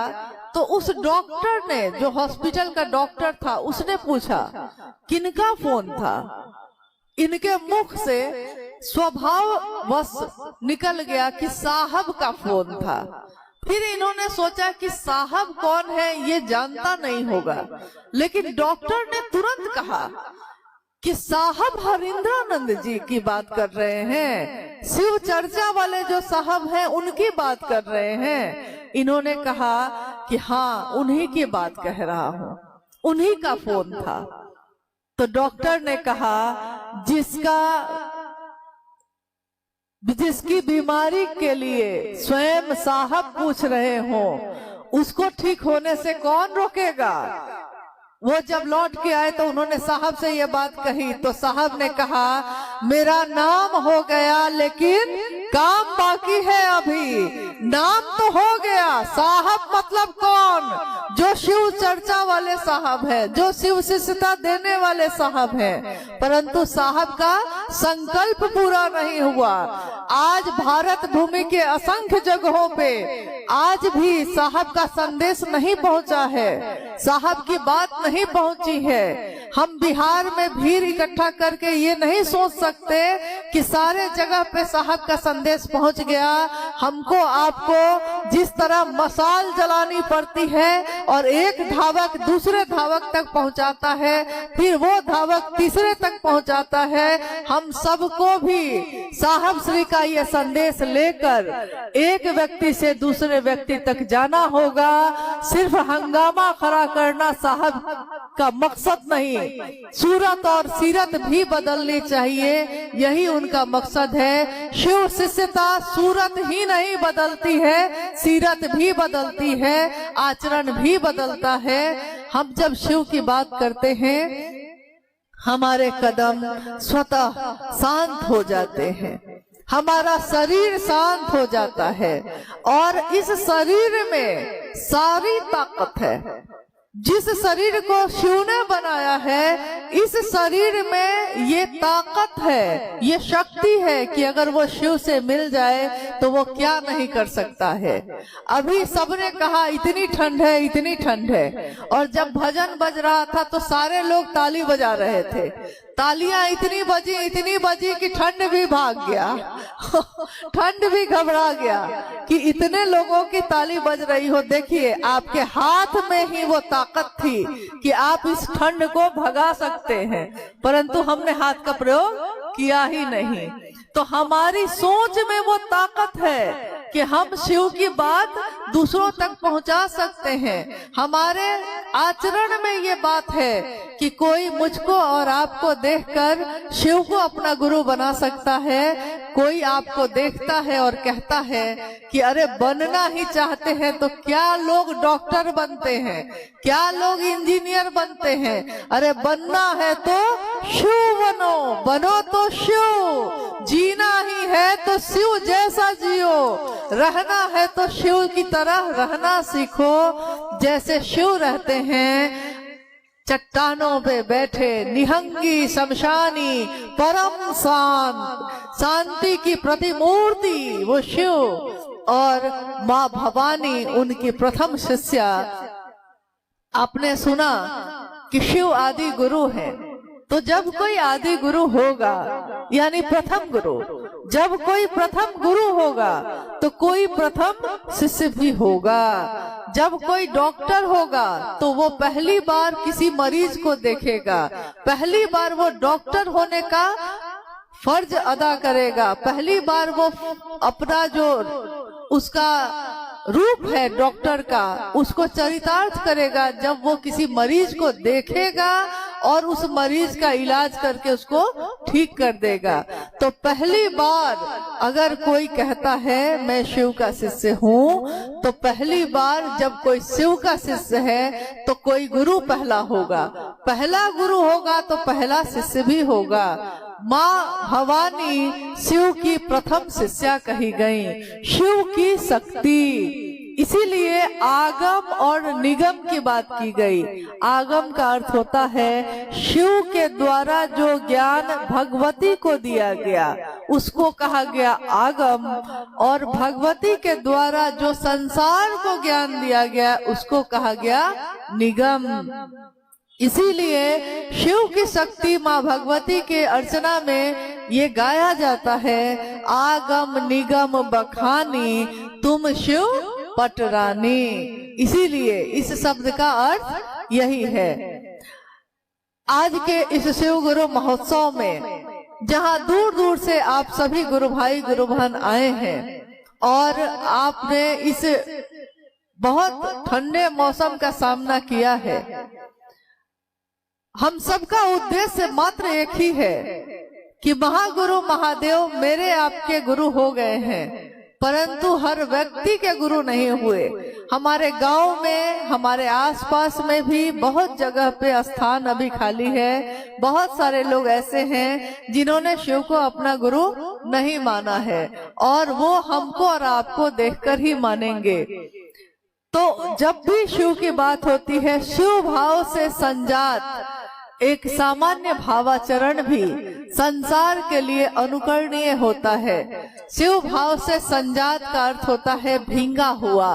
S3: तो उस डॉक्टर ने, जो हॉस्पिटल का डॉक्टर था, उसने पूछा किनका फोन था। इनके मुख से स्वभाववश निकल गया कि साहब का फोन था। फिर इन्होंने सोचा कि साहब कौन है ये जानता नहीं होगा, लेकिन डॉक्टर ने तुरंत कहा कि साहब हरिंद्रानंद जी की बात कर रहे हैं, शिव चर्चा वाले जो साहब हैं उनकी बात कर रहे हैं। इन्होंने कहा कि हाँ, उन्हीं की बात कह रहा हूँ, उन्हीं का फोन था। तो डॉक्टर ने कहा जिसकी बीमारी के लिए स्वयं साहब पूछ रहे हो, उसको ठीक होने से कौन रोकेगा। वो जब लौट के आए तो उन्होंने साहब से ये बात कही, तो साहब ने कहा मेरा नाम हो गया लेकिन काम बाकी है अभी। नाम तो हो गया, साहब मतलब कौन? जो शिव चर्चा वाले साहब है, जो शिव शिष्यता देने वाले साहब हैं, परंतु साहब का संकल्प पूरा नहीं हुआ। आज भारत भूमि के असंख्य जगहों पे आज भी साहब का संदेश नहीं पहुंचा है, साहब की बात नहीं पहुंची है। हम बिहार में भीड़ इकट्ठा करके ये नहीं सोच सकते कि सारे जगह पे साहब का संदेश पहुंच गया। हमको आपको जिस तरह मसाल जलानी पड़ती है और एक धावक दूसरे धावक तक पहुंचाता है, फिर वो धावक तीसरे तक पहुंचाता है, हम सबको भी साहब श्री का ये संदेश लेकर एक व्यक्ति से दूसरे व्यक्ति तक जाना होगा। सिर्फ हंगामा खड़ा करना साहब का मकसद नहीं, सूरत और सीरत भी बदलनी चाहिए, यही उनका मकसद है। शिव शिष्यता सूरत ही नहीं बदलती है, सीरत भी बदलती है, आचरण भी बदलता है। हम जब शिव की बात करते हैं, हमारे कदम स्वतः शांत हो जाते हैं, हमारा शरीर शांत हो जाता है, और इस शरीर में सारी ताकत है। जिस शरीर को शिव ने बनाया है, इस शरीर में ये ताकत है, ये शक्ति है कि अगर वो शिव से मिल जाए तो वो क्या नहीं कर सकता है। अभी सबने कहा इतनी ठंड है, इतनी ठंड है, और जब भजन बज रहा था तो सारे लोग ताली बजा रहे थे। तालियां इतनी बजी कि ठंड भी भाग गया ठंड भी घबरा गया कि इतने लोगों की ताली बज रही हो। देखिए, आपके हाथ में ही वो ताकत थी कि आप इस ठंड को भगा सकते हैं, परंतु हमने हाथ का प्रयोग किया ही नहीं। तो हमारी सोच में वो ताकत है कि हम शिव की बात दूसरों तक पहुंचा सकते हैं। हमारे आचरण में ये बात है कि कोई मुझको और आपको देखकर शिव को अपना गुरु बना सकता है। कोई आपको देखता है और कहता है कि अरे बनना ही चाहते हैं तो क्या लोग डॉक्टर बनते हैं, क्या लोग इंजीनियर बनते हैं। अरे बनना है तो शिव बनो, बनो तो शिव। जीना ही है तो शिव जैसा जियो, रहना है तो शिव की तरह रहना सीखो। जैसे शिव रहते हैं, चट्टानों पे बैठे निहंगी शमशानी परम शांत, शांति की प्रतिमूर्ति वो शिव, और माँ भवानी उनकी प्रथम शिष्या। आपने सुना कि शिव आदि गुरु है, तो जब कोई आदि गुरु होगा यानी प्रथम गुरु, जब कोई प्रथम गुरु होगा तो कोई प्रथम शिष्य भी होगा। जब कोई डॉक्टर होगा तो वो पहली बार किसी मरीज को देखेगा, पहली बार वो डॉक्टर होने का फर्ज अदा करेगा, पहली बार वो अपना जो उसका रूप है डॉक्टर का उसको चरितार्थ करेगा जब वो किसी मरीज को देखेगा और उस मरीज का इलाज करके उसको ठीक कर देगा। तो पहली बार अगर कोई कहता है मैं शिव का शिष्य हूँ, तो पहली बार जब कोई शिव का शिष्य है तो कोई गुरु पहला होगा, पहला गुरु होगा तो पहला शिष्य भी होगा। माँ भवानी शिव की प्रथम शिष्या कही गई। शिव की शक्ति इसीलिए आगम और निगम की बात की गई। आगम का अर्थ होता है शिव के द्वारा जो ज्ञान भगवती को दिया गया उसको कहा गया आगम, और भगवती के द्वारा जो संसार को ज्ञान दिया गया उसको कहा गया निगम। इसीलिए शिव की शक्ति माँ भगवती के अर्चना में ये गाया जाता है, आगम निगम बखानी तुम शिव पटरानी। इसीलिए इस शब्द का अर्थ यही है। आज के इस शिव गुरु महोत्सव में जहाँ दूर दूर से आप सभी गुरु भाई गुरु बहन आए हैं और आपने इस बहुत ठंडे मौसम का सामना किया है, हम सबका उद्देश्य मात्र एक ही है कि महागुरु महादेव मेरे आपके गुरु हो गए हैं, परंतु हर व्यक्ति के गुरु नहीं हुए। हमारे गांव में, हमारे आसपास में भी बहुत जगह पे स्थान अभी खाली है। बहुत सारे लोग ऐसे हैं जिन्होंने शिव को अपना गुरु नहीं माना है और वो हमको और आपको देखकर ही मानेंगे। तो जब भी शिव की बात होती है, शिव भाव से संजात एक सामान्य भावाचरण भी संसार के लिए अनुकरणीय होता है। शिव भाव से संजात का अर्थ होता है भींगा हुआ।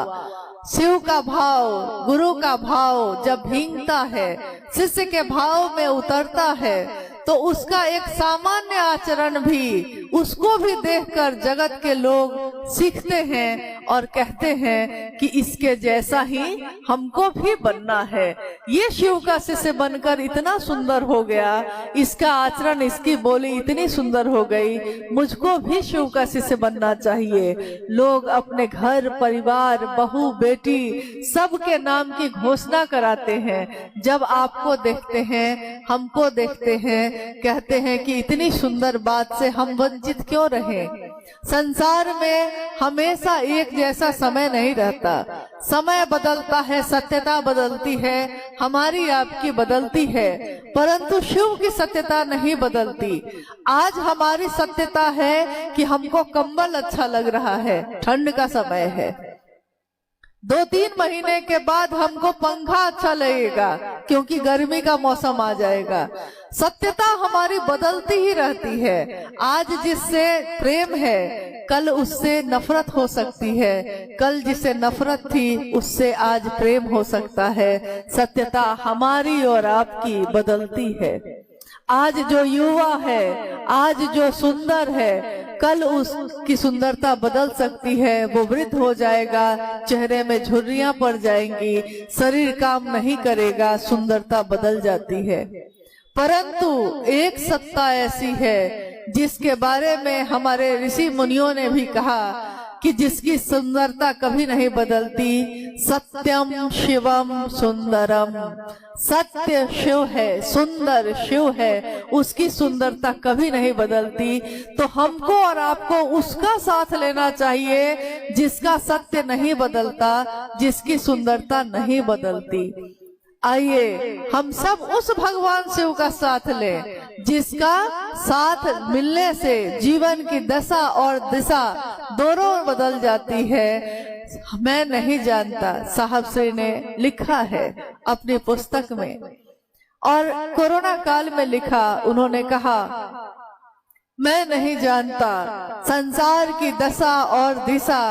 S3: शिव का भाव, गुरु का भाव जब भींगता है, शिष्य के भाव में उतरता है, तो उसका एक सामान्य आचरण भी, उसको भी देखकर जगत के लोग सीखते हैं और कहते हैं कि इसके जैसा ही हमको भी बनना है। ये शिव का शिष्य बनकर इतना सुंदर हो गया, इसका आचरण, इसकी बोली इतनी सुंदर हो गई, मुझको भी शिव का शिष्य बनना चाहिए। लोग अपने घर परिवार, बहू बेटी सबके नाम की घोषणा कराते हैं। जब आपको देखते हैं, हमको देखते हैं, कहते हैं कि इतनी सुंदर बात से हम वंचित क्यों रहे। संसार में हमेशा एक जैसा समय नहीं रहता, समय बदलता है, सत्यता बदलती है, हमारी आपकी बदलती है, परंतु शिव की सत्यता नहीं बदलती। आज हमारी सत्यता है कि हमको कंबल अच्छा लग रहा है, ठंड का समय है, 2-3 महीने के बाद हमको पंखा अच्छा लगेगा क्योंकि गर्मी का मौसम आ जाएगा। सत्यता हमारी बदलती ही रहती है। आज जिससे प्रेम है, कल उससे नफरत हो सकती है, कल जिससे नफरत थी उससे आज प्रेम हो सकता है। सत्यता हमारी और आपकी बदलती है। आज जो युवा है, आज जो सुंदर है, कल उसकी सुंदरता बदल सकती है। वो वृद्ध हो जाएगा, चेहरे में झुर्रियां पड़ जाएंगी, शरीर काम नहीं करेगा, सुंदरता बदल जाती है। परंतु एक सत्ता ऐसी है जिसके बारे में हमारे ऋषि मुनियों ने भी कहा कि जिसकी सुंदरता कभी नहीं बदलती, सत्यम शिवम सुंदरम। सत्य शिव है, सुंदर शिव है, उसकी सुंदरता कभी नहीं बदलती। तो हमको और आपको उसका साथ लेना चाहिए जिसका सत्य नहीं बदलता, जिसकी सुंदरता नहीं बदलती। आइए हम सब उस भगवान शिव का साथ लें जिसका साथ मिलने से जीवन की दशा और दिशा दोनों बदल जाती है। मैं नहीं जानता, साहब श्री ने लिखा है अपनी पुस्तक में, और कोरोना काल में लिखा। उन्होंने कहा, मैं नहीं जानता संसार की दशा और दिशा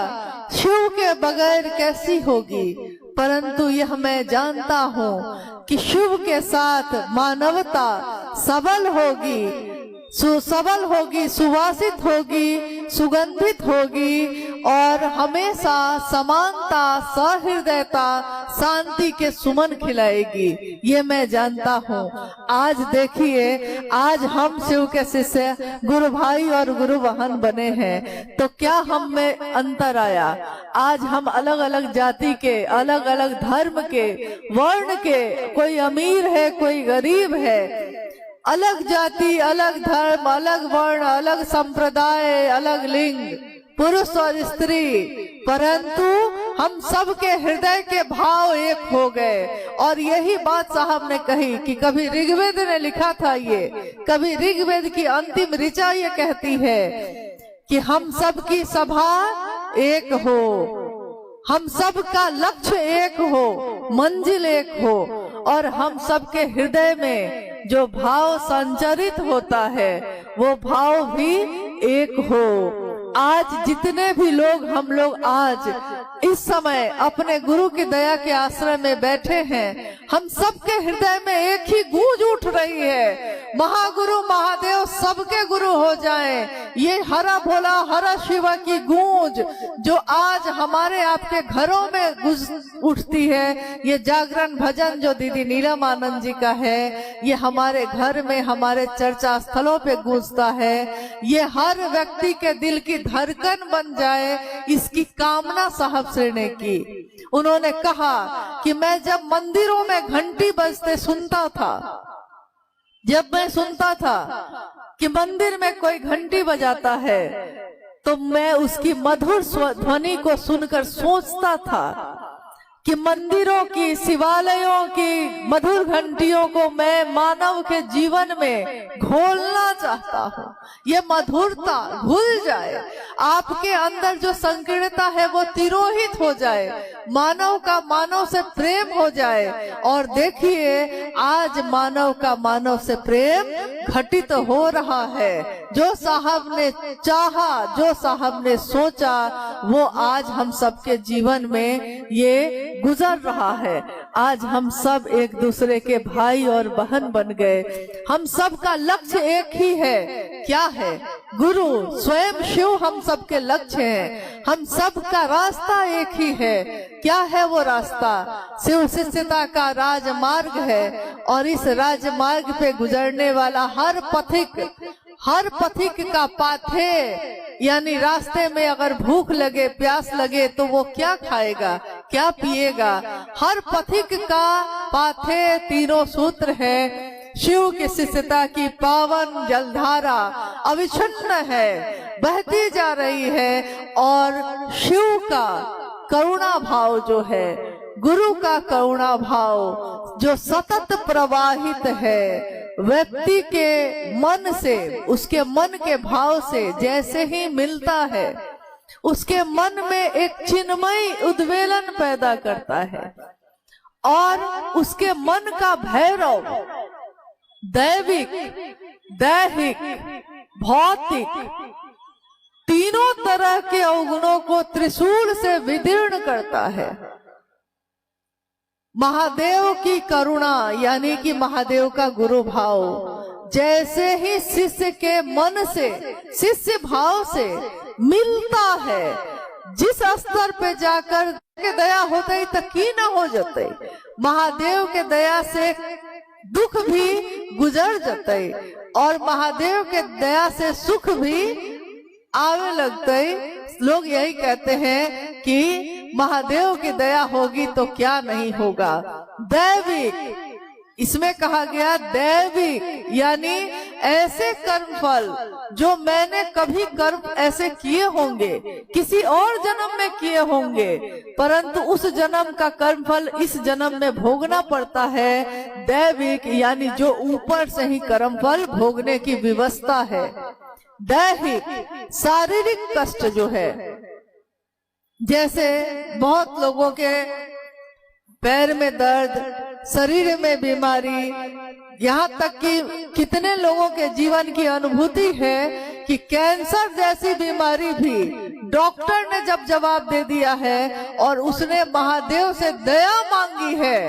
S3: शिव के बगैर कैसी होगी, परंतु यह मैं जानता हूँ कि शिव के साथ मानवता सबल होगी, सुसबल होगी, सुवासित होगी, सुगंधित होगी और हमेशा समानता, सहृदयता, शांति के सुमन खिलाएगी। ये मैं जानता हूँ। आज देखिए, आज हम शिव के शिष्य गुरु भाई और गुरु बहन बने हैं, तो क्या हम में अंतर आया? आज हम अलग अलग जाति के, अलग अलग धर्म के, वर्ण के, कोई अमीर है, कोई गरीब है, अलग जाति, अलग धर्म, अलग वर्ण, अलग संप्रदाय, अलग लिंग, पुरुष और स्त्री, परंतु हम सब के हृदय के भाव एक हो गए। और यही बात साहब ने कही कि कभी ऋग्वेद ने लिखा था ये, कभी ऋग्वेद की अंतिम ऋचा ये कहती है कि हम सब की सभा एक हो, हम सब का लक्ष्य एक हो, मंजिल एक हो, और हम सबके हृदय में जो भाव संचरित होता है वो भाव भी एक हो। आज जितने भी लोग हम लोग आज इस समय अपने गुरु की दया के आश्रय में बैठे हैं, हम सबके हृदय में एक ही गूंज उठ रही है, महागुरु महादेव सबके गुरु हो जाएं। ये हरा भोला हरा शिवा की गूंज जो आज हमारे आपके घरों में गूंज उठती है, ये जागरण भजन जो दीदी नीलम आनंद जी का है, ये हमारे घर में हमारे चर्चा स्थलों पे गूंजता है। ये हर व्यक्ति के दिल की धड़कन बन जाए, इसकी कामना साहब श्री ने की। उन्होंने कहा कि मैं जब मंदिरों में घंटी बजते सुनता था, जब मैं सुनता था कि मंदिर में कोई घंटी बजाता है, तो मैं उसकी मधुर ध्वनि को सुनकर सोचता था कि मंदिरों की, शिवालयों की मधुर घंटियों को मैं मानव के जीवन में घोलना चाहता हूँ। ये मधुरता घुल जाए, आपके अंदर जो संकीर्णता है वो तिरोहित हो जाए, मानव का मानव से प्रेम हो जाए। और देखिए आज मानव का मानव से प्रेम घटित हो रहा है। जो साहब ने चाहा, जो साहब ने सोचा, वो आज हम सबके जीवन में ये गुजर रहा है। आज हम सब एक दूसरे के भाई और बहन बन गए। हम सब का लक्ष्य एक ही है। क्या है? गुरु स्वयं शिव हम सबके लक्ष्य हैं। हम सब का रास्ता एक ही है। क्या है वो रास्ता? शिव शिष्यता का राजमार्ग है। और इस राजमार्ग पे गुजरने वाला हर पथिक का पाथे, यानी रास्ते में अगर भूख लगे, प्यास लगे, तो वो क्या खाएगा, क्या पिएगा? हर पथिक का पाथे तीनों सूत्र है। शिव की शिष्यता की पावन जलधारा अविच्छिन्न है, बहती जा रही है। और शिव का करुणा भाव जो है, गुरु का करुणा भाव जो सतत प्रवाहित है, व्यक्ति के मन से, उसके मन के भाव से जैसे ही मिलता है, उसके मन में एक चिन्मयी उद्वेलन पैदा करता है। और उसके मन का भैरव दैविक, दैहिक, भौतिक तीनों तरह के अवगुणों को त्रिशूल से विदीर्ण करता है। महादेव की करुणा यानी कि महादेव का गुरु भाव जैसे ही शिष्य के मन से, शिष्य भाव से मिलता है, जिस स्तर पे जाकर के दया होता ही तकी न हो जाते, महादेव के दया से दुख भी गुजर जाते और महादेव के दया से सुख भी आवे लगते। लोग यही कहते हैं कि महादेव की दया होगी तो क्या नहीं होगा। दैविक, इसमें कहा गया दैविक, यानी ऐसे कर्मफल जो मैंने कभी कर्म ऐसे किए होंगे, किसी और जन्म में किए होंगे, परंतु उस जन्म का कर्मफल इस जन्म में भोगना पड़ता है। दैविक यानी जो ऊपर से ही कर्मफल भोगने की व्यवस्था है। दैहिक शारीरिक कष्ट जो है, जैसे बहुत लोगों के पैर में दर्द, शरीर में बीमारी, यहाँ तक कि कितने लोगों के जीवन की अनुभूति है कि कैंसर जैसी बीमारी भी डॉक्टर ने जब जवाब दे दिया है और उसने महादेव से दया मांगी है,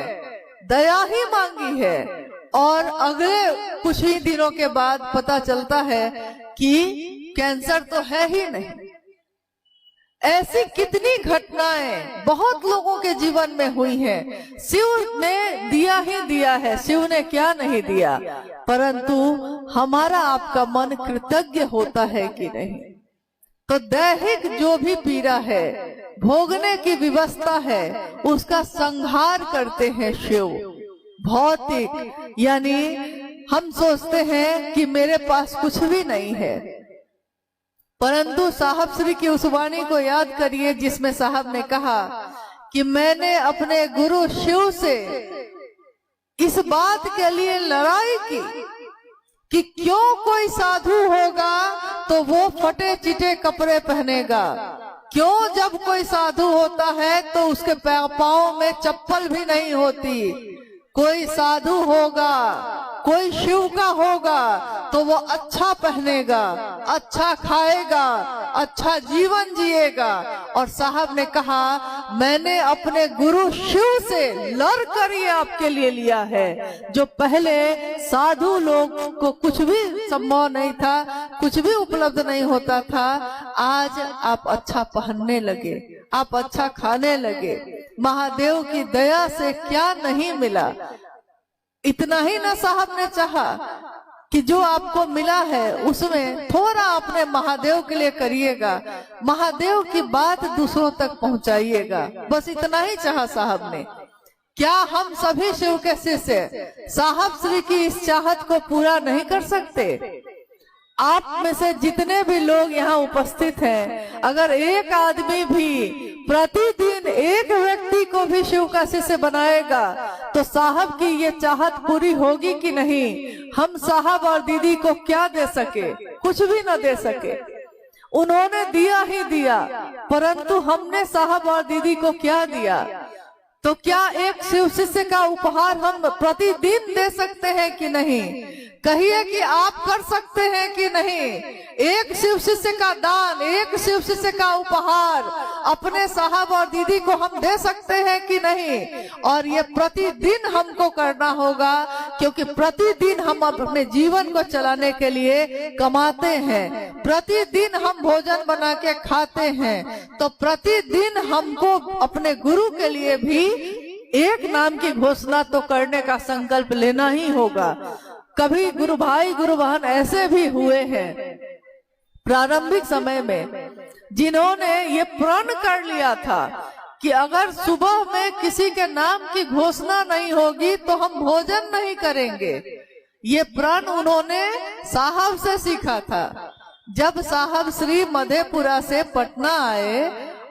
S3: दया ही मांगी है, और अगले कुछ ही दिनों के बाद पता चलता है कि कैंसर तो है ही नहीं। ऐसी कितनी घटनाएं बहुत लोगों के जीवन में हुई हैं। शिव ने दिया ही दिया है, शिव ने क्या नहीं दिया, परंतु हमारा आपका मन कृतज्ञ होता है कि नहीं। तो दैहिक जो भी पीड़ा है, भोगने की व्यवस्था है, उसका संहार करते हैं शिव। भौतिक यानी हम सोचते हैं कि मेरे पास कुछ भी नहीं है, परंतु साहब श्री की उस वाणी को याद करिए जिसमें साहब ने कहा कि मैंने अपने गुरु शिव से इस बात के लिए लड़ाई की कि क्यों कोई साधु होगा तो वो फटे चिटे कपड़े पहनेगा, क्यों जब कोई साधु होता है तो उसके पाँव में चप्पल भी नहीं होती। कोई साधु होगा, कोई शिव का होगा तो वो अच्छा पहनेगा, अच्छा खाएगा, अच्छा जीवन जिएगा। और साहब ने कहा मैंने अपने गुरु शिव से लड़ कर ये आपके लिए लिया है। जो पहले साधु लोग को कुछ भी संभव नहीं था, कुछ भी उपलब्ध नहीं होता था, आज आप अच्छा पहनने लगे, आप अच्छा खाने लगे। महादेव की दया से क्या नहीं मिला। इतना ही ना साहब ने चाहा कि जो आपको मिला है उसमें थोड़ा अपने महादेव के लिए करिएगा, महादेव की बात दूसरों तक पहुंचाइएगा। बस इतना ही चाहा साहब ने। क्या हम सभी शिव के शिष्य साहब श्री की इस चाहत को पूरा नहीं कर सकते? आप में से जितने भी लोग यहाँ उपस्थित हैं, अगर एक आदमी भी प्रतिदिन एक व्यक्ति को भी शिव का शिष्य बनाएगा तो साहब की ये चाहत पूरी होगी कि नहीं? हम साहब और दीदी को क्या दे सके? कुछ भी न दे सके। उन्होंने दिया ही दिया, परंतु हमने साहब और दीदी को क्या दिया? तो क्या एक शिव शिष्य का उपहार हम प्रतिदिन दे सकते हैं कि नहीं? कहिए कि आप कर सकते हैं कि नहीं? एक शिव शिष्य का दान, एक शिव शिष्य का उपहार अपने साहब और दीदी को हम दे सकते हैं कि नहीं? और ये प्रतिदिन हमको करना होगा, क्योंकि प्रतिदिन हम अपने जीवन को चलाने के लिए कमाते हैं, प्रतिदिन हम भोजन बना के खाते हैं, तो प्रतिदिन हमको अपने गुरु के लिए भी एक नाम की घोषणा तो करने का संकल्प लेना ही होगा। कभी गुरु भाई गुरु बहन ऐसे भी हुए हैं प्रारंभिक समय में, जिन्होंने ये प्रण कर लिया था कि अगर सुबह में किसी के नाम की घोषणा नहीं होगी तो हम भोजन नहीं करेंगे। ये प्रण उन्होंने साहब से सीखा था। जब साहब श्री मधेपुरा से पटना आए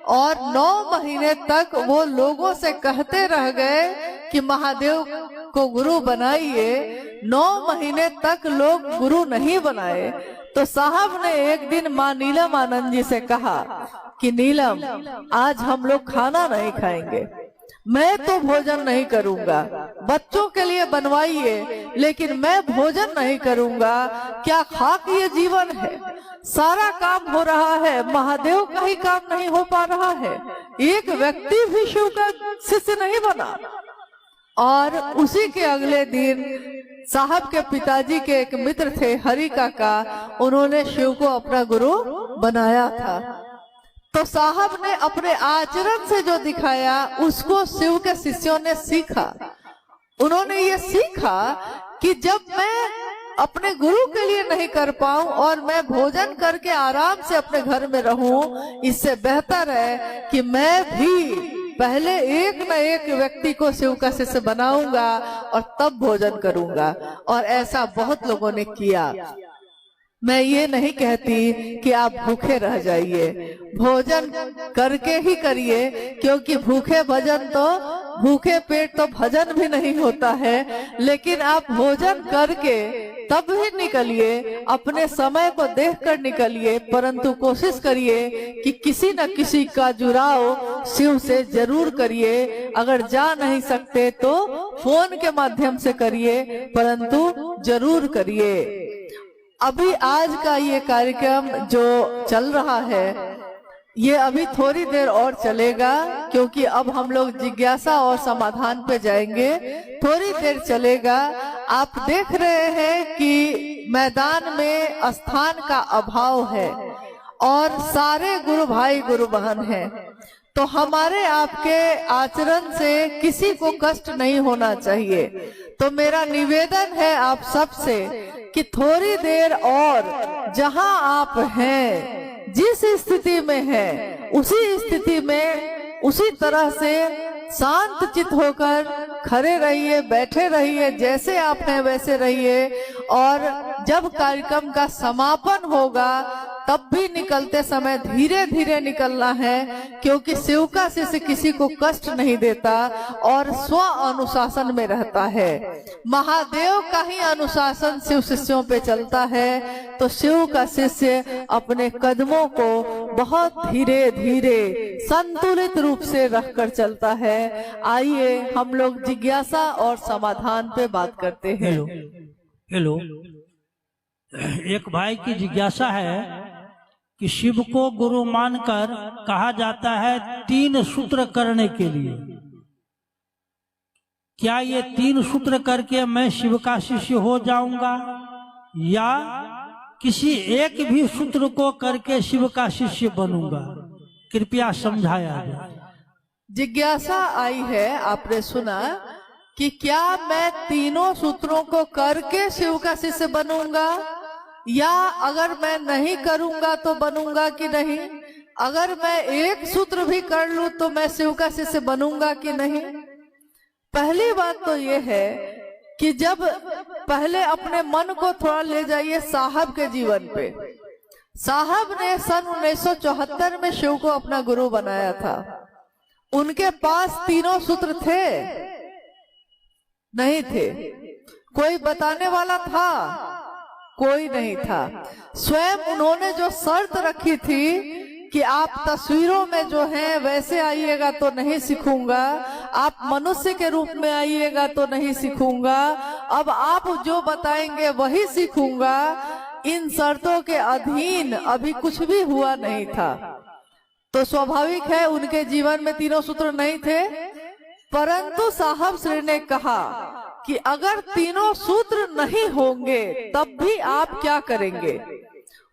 S3: और 9 महीने तक वो लोगों से कहते रह गए कि महादेव को गुरु बनाइए, 9 महीने तक लोग गुरु नहीं बनाए, तो साहब ने एक दिन माँ नीलम आनंद जी से कहा कि नीलम, आज हम लोग खाना नहीं खाएंगे, मैं तो भोजन नहीं करूंगा, बच्चों के लिए बनवाइए लेकिन मैं भोजन नहीं करूंगा। क्या खाक ये जीवन है? सारा काम हो रहा है, महादेव का ही काम नहीं हो पा रहा है, एक व्यक्ति भी शिव का शिष्य नहीं बना। और उसी के अगले दिन साहब के पिताजी के एक मित्र थे हरि काका, उन्होंने शिव को अपना गुरु बनाया था। तो साहब ने अपने आचरण से जो दिखाया उसको शिव के शिष्यों ने सीखा। उन्होंने ये सीखा कि जब मैं अपने गुरु के लिए नहीं कर पाऊं और मैं भोजन करके आराम से अपने घर में रहूं, इससे बेहतर है कि मैं भी पहले एक न एक व्यक्ति को शिव का शिष्य बनाऊंगा और तब भोजन करूंगा। और ऐसा बहुत लोगों ने किया। मैं ये नहीं कहती कि आप भूखे रह जाइए, भोजन करके ही करिए, क्योंकि भूखे पेट तो भजन भी नहीं होता है। लेकिन आप भोजन करके तब ही निकलिए, अपने समय को देखकर निकलिए, परंतु कोशिश करिए कि किसी न किसी का जुड़ाव शिव से जरूर करिए। अगर जा नहीं सकते तो फोन के माध्यम से करिए, परंतु जरूर करिए। अभी आज का ये कार्यक्रम जो चल रहा है ये अभी थोड़ी देर और चलेगा, क्योंकि अब हम लोग जिज्ञासा और समाधान पे जाएंगे। थोड़ी देर चलेगा। आप देख रहे हैं कि मैदान में स्थान का अभाव है और सारे गुरु भाई गुरु बहन हैं, तो हमारे आपके आचरण से किसी को कष्ट नहीं होना चाहिए। तो मेरा निवेदन है आप सबसे कि थोड़ी देर और जहां आप हैं, जिस स्थिति में हैं, उसी स्थिति में उसी तरह से शांत चित होकर खड़े रहिए, बैठे रहिए, जैसे आप हैं वैसे रहिए। और जब कार्यक्रम का समापन होगा तब भी निकलते समय धीरे धीरे निकलना है, क्योंकि शिव का शिष्य किसी को कष्ट नहीं देता और स्व अनुशासन में रहता है। महादेव का ही अनुशासन शिव शिष्यों पे चलता है, तो शिव का शिष्य अपने कदमों को बहुत धीरे धीरे संतुलित रूप से रखकर चलता है। आइए हम लोग जिज्ञासा और समाधान पे बात करते हैं।
S1: हेलो, एक भाई की जिज्ञासा है कि शिव को गुरु मानकर कहा जाता है 3 सूत्र करने के लिए। क्या ये 3 सूत्र करके मैं शिव का शिष्य हो जाऊंगा, या किसी एक भी सूत्र को करके शिव का शिष्य बनूंगा? कृपया समझाया जाए।
S3: जिज्ञासा आई है, आपने सुना कि क्या मैं तीनों सूत्रों को करके शिव का शिष्य बनूंगा, या अगर मैं नहीं करूंगा तो बनूंगा कि नहीं, अगर मैं एक सूत्र भी कर लूं तो मैं शिव का शिष्य बनूंगा कि नहीं। पहली बात तो ये है कि जब पहले अपने मन को थोड़ा ले जाइए साहब के जीवन पे। साहब ने सन 1974 में शिव को अपना गुरु बनाया था। उनके पास तीनों सूत्र थे? नहीं थे। कोई बताने वाला था? कोई नहीं था। स्वयं उन्होंने जो शर्त रखी थी कि आप तस्वीरों में जो हैं वैसे आइएगा तो नहीं सीखूंगा, आप मनुष्य के रूप में आइएगा तो नहीं सीखूंगा, अब आप जो बताएंगे वही सीखूंगा, इन शर्तों के अधीन अभी कुछ भी हुआ नहीं था। तो स्वाभाविक है उनके जीवन में तीनों सूत्र नहीं थे। परंतु साहब श्री ने कहा कि अगर तीनों सूत्र नहीं होंगे तब भी आप क्या करेंगे।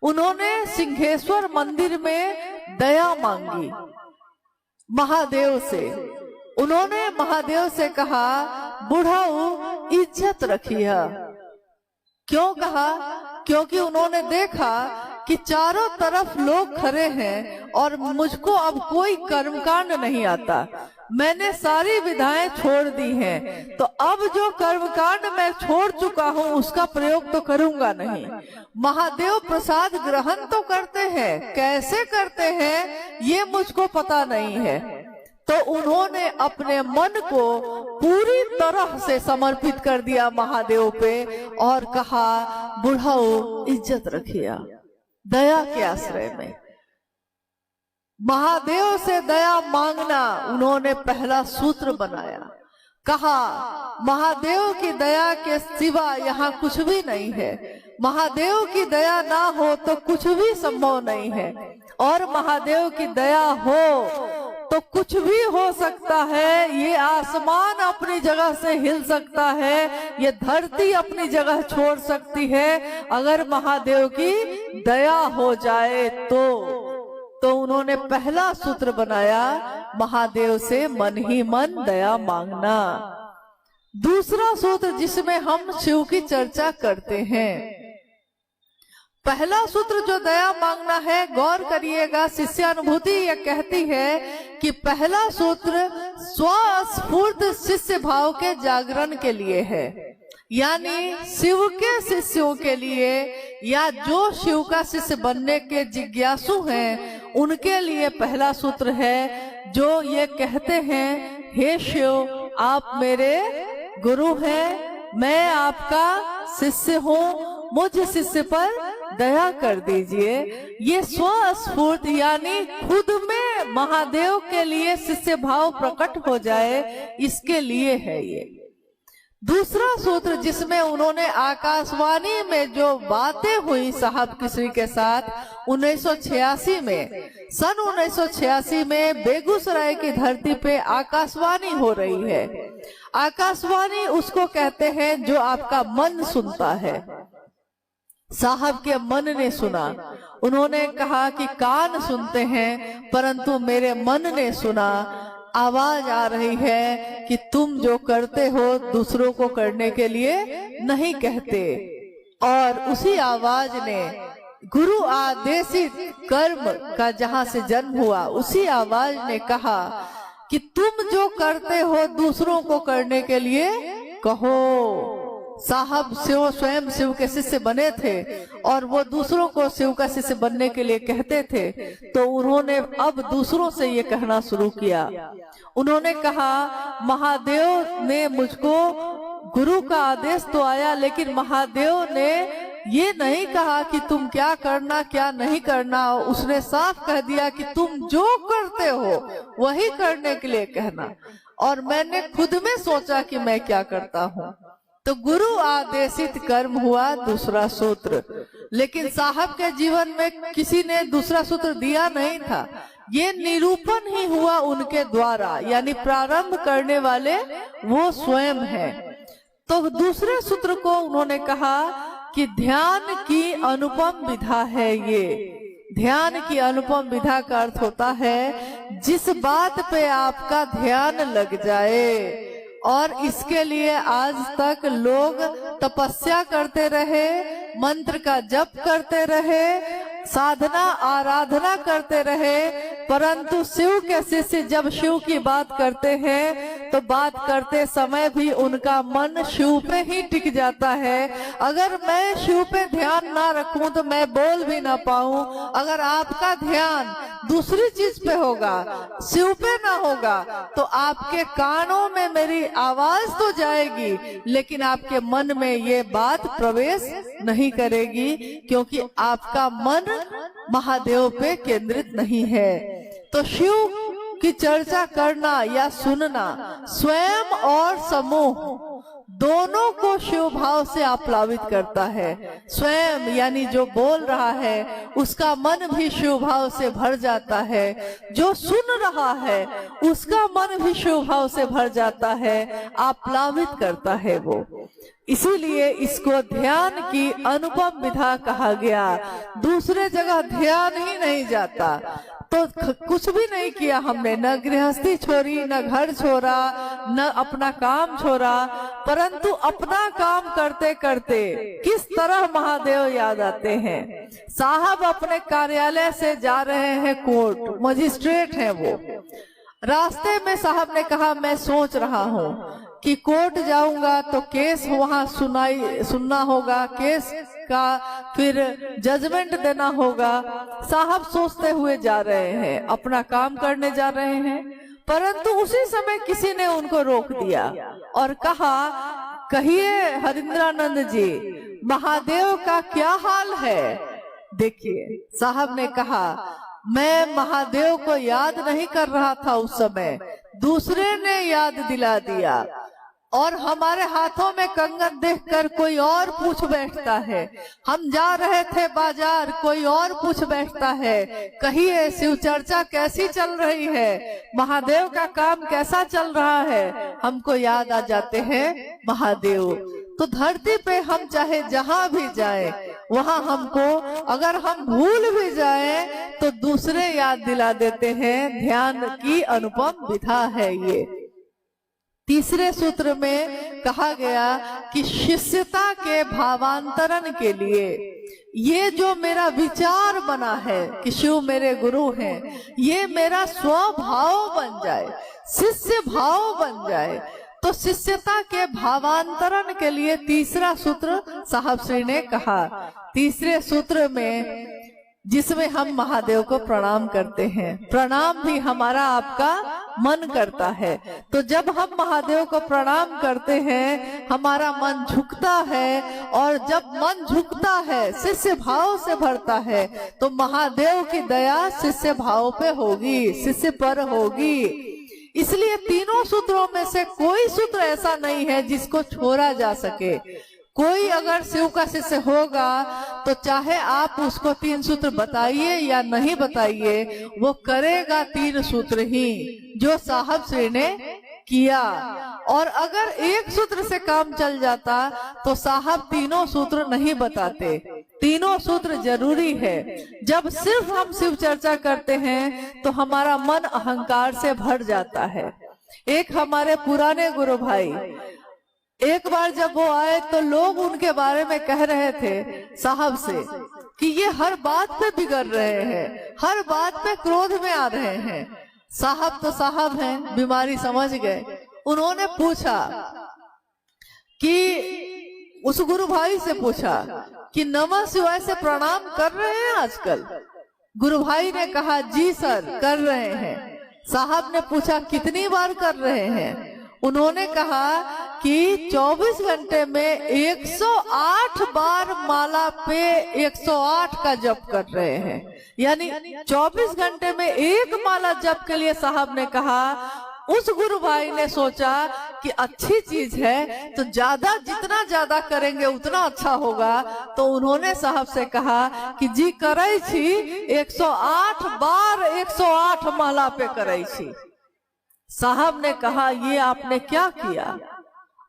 S3: उन्होंने सिंहेश्वर मंदिर में दया मांगी महादेव से। उन्होंने महादेव से कहा, बुढ़ाऊ इज्जत रखिए। क्यों कहा? क्योंकि उन्होंने देखा कि चारों तरफ लोग खड़े हैं और मुझको अब कोई कर्मकांड नहीं आता। मैंने सारी विधाएं छोड़ दी हैं, तो अब जो कर्मकांड मैं छोड़ चुका हूँ उसका प्रयोग तो करूंगा नहीं। महादेव प्रसाद ग्रहण तो करते हैं, कैसे करते हैं ये मुझको पता नहीं है। तो उन्होंने अपने मन को पूरी तरह से समर्पित कर दिया महादेव पे और कहा, बुढ़ाओ इज्जत रखिए दया के आश्रय में। महादेव से दया मांगना उन्होंने पहला सूत्र बनाया। कहा, महादेव की दया के सिवा यहाँ कुछ भी नहीं है। महादेव की दया ना हो तो कुछ भी संभव नहीं है, और महादेव की दया हो तो कुछ भी हो सकता है। ये आसमान अपनी जगह से हिल सकता है, ये धरती अपनी जगह छोड़ सकती है, अगर महादेव की दया हो जाए तो उन्होंने पहला सूत्र बनाया, महादेव से मन ही मन दया मांगना। दूसरा सूत्र जिसमें हम शिव की चर्चा करते हैं, पहला सूत्र जो दया मांगना है, गौर करिएगा, शिष्यानुभूति यह कहती है कि पहला सूत्र स्वस्फूर्त शिष्य भाव के जागरण के लिए है। यानी शिव के शिष्यों के लिए, या जो शिव का शिष्य बनने के जिज्ञासु हैं उनके लिए पहला सूत्र है, जो ये कहते हैं, हे शिव आप मेरे गुरु हैं, मैं आपका शिष्य हूँ, मुझ शिष्य पर दया कर दीजिए। ये स्वस्फूर्त यानी खुद में महादेव के लिए शिष्य भाव प्रकट हो जाए, इसके लिए है ये। दूसरा सूत्र जिसमें उन्होंने आकाशवाणी में जो बातें हुई साहब किशोरी के साथ 1986 में, सन 1986 में बेगूसराय की धरती पे आकाशवाणी हो रही है। आकाशवाणी उसको कहते हैं जो आपका मन सुनता है। साहब के मन ने सुना। उन्होंने कहा कि कान सुनते हैं परंतु मेरे मन ने सुना, आवाज आ रही है कि तुम जो करते हो दूसरों को करने के लिए नहीं कहते। और उसी आवाज ने गुरु आदेशित कर्म का जहां से जन्म हुआ, उसी आवाज ने कहा कि तुम जो करते हो दूसरों को करने के लिए कहो। साहब स्वयं शिव के शिष्य बने थे और वो दूसरों को शिव का शिष्य बनने के लिए कहते थे, तो उन्होंने अब दूसरों से ये कहना शुरू किया। उन्होंने कहा, महादेव ने मुझको, गुरु का आदेश तो आया, लेकिन महादेव ने ये नहीं कहा कि तुम क्या करना क्या नहीं करना। उसने साफ कह दिया कि तुम जो करते हो वही करने के लिए कहना। और मैंने खुद में सोचा कि मैं क्या करता हूँ। तो गुरु आदेशित कर्म हुआ दूसरा सूत्र। लेकिन साहब के जीवन में किसी ने दूसरा सूत्र दिया नहीं था, ये निरूपण ही हुआ उनके द्वारा, यानी प्रारंभ करने वाले वो स्वयं हैं। तो दूसरे सूत्र को उन्होंने कहा कि ध्यान की अनुपम विधा है ये। ध्यान की अनुपम विधा का अर्थ होता है जिस बात पे आपका ध्यान लग जाए। और इसके लिए आज तक लोग तपस्या करते रहे, मंत्र का जप करते रहे, साधना आराधना करते रहे, परंतु शिव के शिष्य जब शिव की बात करते हैं तो बात करते समय भी उनका मन शिव पे ही टिक जाता है। अगर मैं शिव पे ध्यान ना रखूं तो मैं बोल भी ना पाऊं। अगर आपका ध्यान दूसरी चीज पे होगा, शिव पे ना होगा, तो आपके कानों में मेरी आवाज तो जाएगी, लेकिन आपके मन में ये बात प्रवेश नहीं करेगी, क्योंकि आपका मन महादेव पे केंद्रित नहीं है। तो शिव की चर्चा करना या सुनना स्वयं और समूह दोनों को शिव भाव से आप्लावित करता है। स्वयं यानी जो बोल रहा है उसका मन भी शिव भाव से भर जाता है, जो सुन रहा है उसका मन भी शिव भाव से भर जाता है, आप्लावित करता है वो। इसीलिए इसको ध्यान की अनुपम विधा कहा गया। दूसरे जगह ध्यान ही नहीं जाता तो कुछ भी नहीं किया हमने, न गृहस्थी छोड़ी, न घर छोड़ा, न अपना काम छोड़ा, परंतु अपना काम करते करते किस तरह महादेव याद आते हैं। साहब अपने कार्यालय से जा रहे हैं कोर्ट, मजिस्ट्रेट हैं वो। रास्ते में साहब ने कहा, मैं सोच रहा हूँ कि कोर्ट जाऊंगा तो केस वहाँ सुनना होगा, केस का फिर जजमेंट देना होगा। साहब सोचते हुए जा रहे हैं, अपना काम करने जा रहे हैं, परंतु उसी समय किसी ने उनको रोक दिया और कहा, कहिए हरिंद्रानंद जी, महादेव का क्या हाल है। देखिए साहब ने कहा, मैं महादेव को याद नहीं कर रहा था उस समय, दूसरे ने याद दिला दिया। और हमारे हाथों में कंगन देखकर कोई और पूछ बैठता है, हम जा रहे थे बाजार, कोई और पूछ बैठता है, कहिए शिव चर्चा कैसी चल रही है, महादेव का काम कैसा चल रहा है। हमको याद आ जाते हैं महादेव। तो धरती पे हम चाहे जहां भी जाएं, वहां हमको अगर हम भूल भी जाएं तो दूसरे याद दिला देते हैं। ध्यान की अनुपम विधा है ये। तीसरे सूत्र में कहा गया कि शिष्यता के भावांतरण के लिए ये जो मेरा विचार बना है कि शिव मेरे गुरु हैं, ये मेरा स्वभाव बन जाए, शिष्य भाव बन जाए। तो शिष्यता के भावांतरण के लिए तीसरा सूत्र साहब श्री ने कहा। तीसरे सूत्र में जिसमें हम महादेव को प्रणाम करते हैं, प्रणाम भी हमारा आपका मन करता है। तो जब हम महादेव को प्रणाम करते हैं हमारा मन झुकता है, और जब मन झुकता है शिष्य भाव से भरता है तो महादेव की दया शिष्य भाव पे होगी, शिष्य पर होगी। इसलिए तीनों सूत्रों में से कोई सूत्र ऐसा नहीं है जिसको छोड़ा जा सके। कोई अगर शिव का शिष्य होगा तो चाहे आप उसको 3 सूत्र बताइए या नहीं बताइए, वो करेगा 3 सूत्र ही जो साहब श्री ने किया। और अगर एक सूत्र से काम चल जाता तो साहब तीनों सूत्र नहीं बताते। तीनों सूत्र जरूरी है। जब सिर्फ हम शिव चर्चा करते हैं तो हमारा मन अहंकार से भर जाता है। एक हमारे पुराने गुरु भाई, एक बार जब वो आए तो लोग उनके बारे में कह रहे थे साहब से कि ये हर बात पे बिगड़ रहे हैं, हर बात पे क्रोध में आ रहे हैं। साहब तो साहब हैं, बीमारी समझ गए। उन्होंने पूछा कि उस गुरु भाई से पूछा कि नमः शिवाय से प्रणाम कर रहे हैं आजकल? गुरु भाई ने कहा जी सर कर रहे हैं। साहब ने पूछा कितनी बार कर रहे हैं? उन्होंने कहा कि 24 घंटे में 108 बार माला पे 108 का जप कर रहे हैं। यानी 24 घंटे में एक माला जप के लिए साहब ने कहा। उस गुरु भाई ने सोचा कि अच्छी चीज है तो जितना ज्यादा करेंगे उतना अच्छा होगा। तो उन्होंने साहब से कहा कि जी करे छी 108 बार 108 माला पे करे छी। साहब ने कहा ये आपने क्या किया?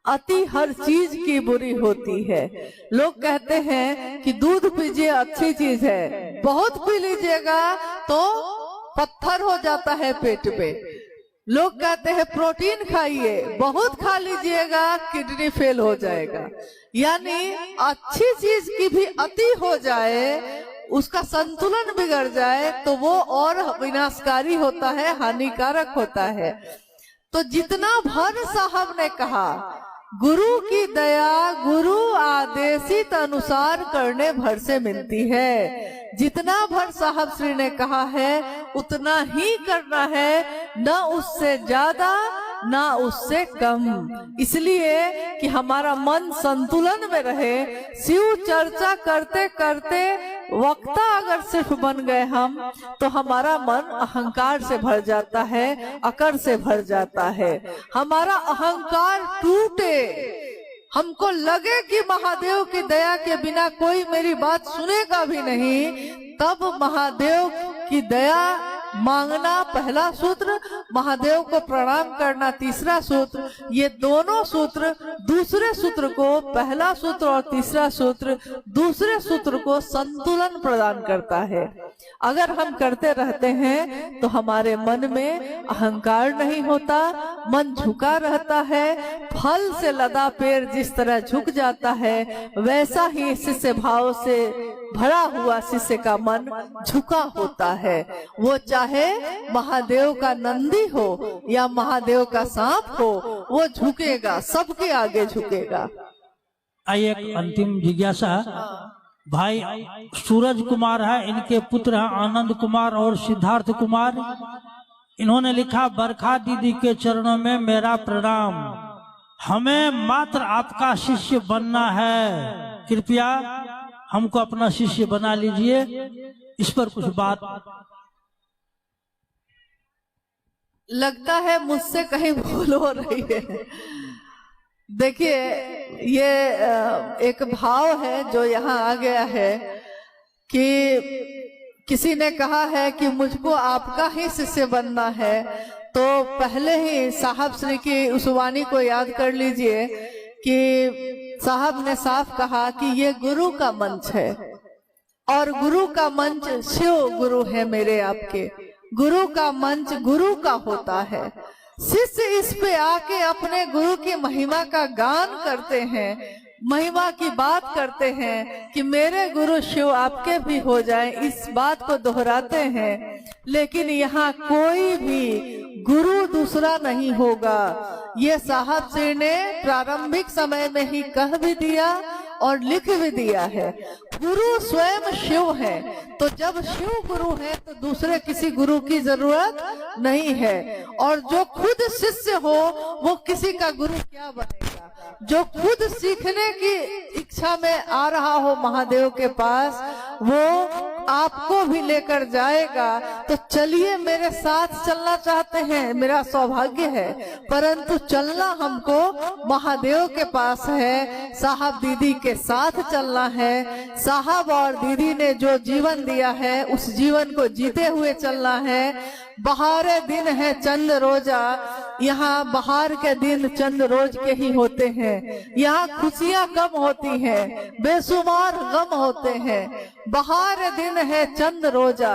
S3: अति हर चीज की बुरी होती है। लोग कहते हैं कि दूध पीजिए अच्छी चीज है, बहुत पी लीजिएगा तो पत्थर हो जाता है पेट पे। लोग कहते हैं प्रोटीन खाइए, बहुत खा लीजिएगा किडनी फेल हो जाएगा। यानी अच्छी चीज की भी अति हो जाए, उसका संतुलन बिगड़ जाए तो वो और विनाशकारी होता है, हानिकारक होता है। तो जितना भर साहब ने कहा गुरु की दया गुरु आदेशित अनुसार करने भर से मिलती है। जितना भर साहब श्री ने कहा है उतना ही करना है, न उससे ज्यादा ना उससे कम। इसलिए कि हमारा मन संतुलन में रहे। शिव चर्चा करते करते वक्ता अगर सिर्फ बन गए हम तो हमारा मन अहंकार से भर जाता है, अकड़ से भर जाता है। हमारा अहंकार टूटे, हमको लगे कि महादेव की दया के बिना कोई मेरी बात सुनेगा भी नहीं, तब महादेव की दया मांगना पहला सूत्र, महादेव को प्रणाम करना तीसरा सूत्र। ये दोनों सूत्र दूसरे सूत्र को, पहला सूत्र और तीसरा सूत्र दूसरे सूत्र को संतुलन प्रदान करता है। अगर हम करते रहते हैं तो हमारे मन में अहंकार नहीं होता, मन झुका रहता है। फल से लदा पेड़ जिस तरह झुक जाता है, वैसा ही शिष्य भाव से भरा हुआ शिष्य का मन झुका होता है। वो चाहे महादेव का नंदी हो या महादेव का सांप हो, वो झुकेगा, सबके आगे झुकेगा।
S1: आइए एक अंतिम जिज्ञासा। भाई सूरज कुमार है, इनके पुत्र हैं आनंद कुमार और सिद्धार्थ कुमार। इन्होंने लिखा बरखा दीदी के चरणों में मेरा प्रणाम, हमें मात्र आपका शिष्य बनना है, कृपया हमको अपना शिष्य बना लीजिए। इस पर कुछ बात।
S3: लगता है मुझसे कहीं भूल हो रही है। देखिए ये एक भाव है जो यहाँ आ गया है कि किसी ने कहा है कि मुझको आपका ही शिष्य बनना है, तो पहले ही साहब श्री की उस वाणी को याद कर लीजिए कि साहब ने साफ कहा कि ये गुरु का मंच है और गुरु का मंच शिव गुरु है मेरे आपके। गुरु का मंच गुरु का होता है। शिष्य इस पे आके अपने गुरु की महिमा का गान करते हैं, महिमा की बात करते हैं कि मेरे गुरु शिव आपके भी हो जाएं, इस बात को दोहराते हैं। लेकिन यहाँ कोई भी गुरु दूसरा नहीं होगा। ये साहब श्री ने प्रारंभिक समय में ही कह भी दिया और लिख भी दिया है। गुरु स्वयं शिव है, तो जब शिव गुरु है तो दूसरे किसी गुरु की जरूरत नहीं है। और जो खुद शिष्य हो वो किसी का गुरु क्या बनेगा। जो खुद सीखने की इच्छा में आ रहा हो महादेव के पास, वो आपको भी लेकर जाएगा। तो चलिए, मेरे साथ चलना चाहते हैं, मेरा सौभाग्य है, परंतु चलना हमको महादेव के पास है, साहब दीदी के साथ चलना है। साहब और दीदी ने जो जीवन दिया है उस जीवन को जीते हुए चलना है। बहारे दिन है चंद रोजा, यहाँ बहार के दिन चंद रोज के ही होते हैं। यहाँ खुशियाँ कम होती हैं, बेशुमार गम होते हैं। बहार दिन है चंद रोजा,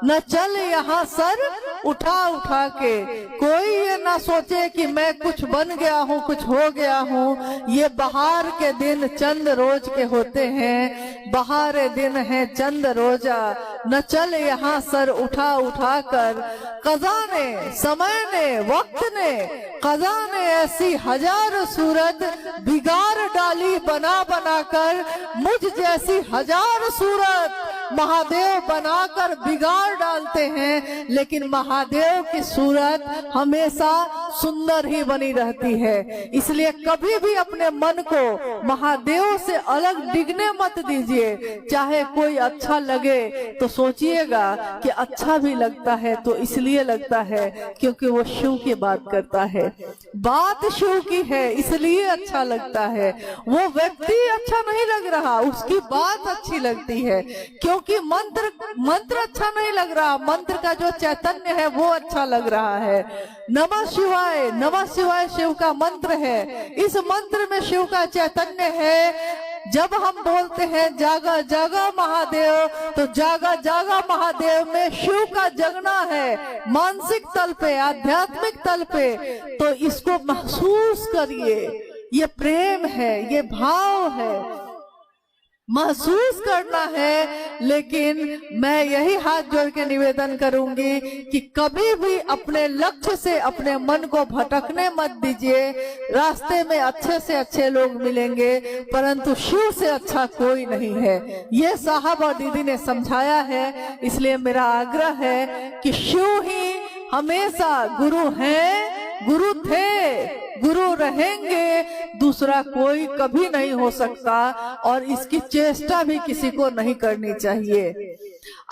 S3: न चल यहाँ सर उठा उठा के। कोई ये ना सोचे कि मैं कुछ बन गया हूँ, कुछ हो गया हूँ। ये बहार के दिन चंद रोज के होते हैं। बहार दिन है चंद रोजा, न चल यहाँ सर उठा उठा कर। कज़ा ने, समय ने, वक्त ने, कज़ा ने ऐसी हजार सूरत बिगाड़ डाली बना बना कर। मुझ जैसी हजार सूरत महादेव बनाकर बिगाड़ डालते हैं, लेकिन महादेव की सूरत हमेशा सुंदर ही बनी रहती है। इसलिए कभी भी अपने मन को महादेव से अलग डिगने मत दीजिए। चाहे कोई अच्छा लगे तो सोचिएगा कि अच्छा भी लगता है तो इसलिए लगता है क्योंकि वो शिव की बात करता है, बात शिव की है इसलिए अच्छा लगता है। वो व्यक्ति अच्छा नहीं लग रहा, उसकी बात अच्छी लगती है, क्योंकि मंत्र अच्छा नहीं लग रहा, मंत्र का जो चैतन्य है वो अच्छा लग रहा है। नमः शिवाय, नमः शिवाय शिव का मंत्र है, इस मंत्र में शिव का चैतन्य है। जब हम बोलते हैं जागा जागा महादेव, तो जागा जागा महादेव में शिव का जगना है, मानसिक तल पे, आध्यात्मिक तल पे। तो इसको महसूस करिए, ये प्रेम है, ये भाव है, महसूस करना है। लेकिन मैं यही हाथ जोड़ के निवेदन करूंगी कि कभी भी अपने लक्ष्य से अपने मन को भटकने मत दीजिए। रास्ते में अच्छे से अच्छे लोग मिलेंगे, परंतु शिव से अच्छा कोई नहीं है। ये साहब और दीदी ने समझाया है, इसलिए मेरा आग्रह है कि शिव ही हमेशा गुरु हैं, गुरु थे, गुरु रहेंगे, दूसरा कोई कभी नहीं हो सकता, और इसकी चेष्टा भी किसी को नहीं करनी चाहिए।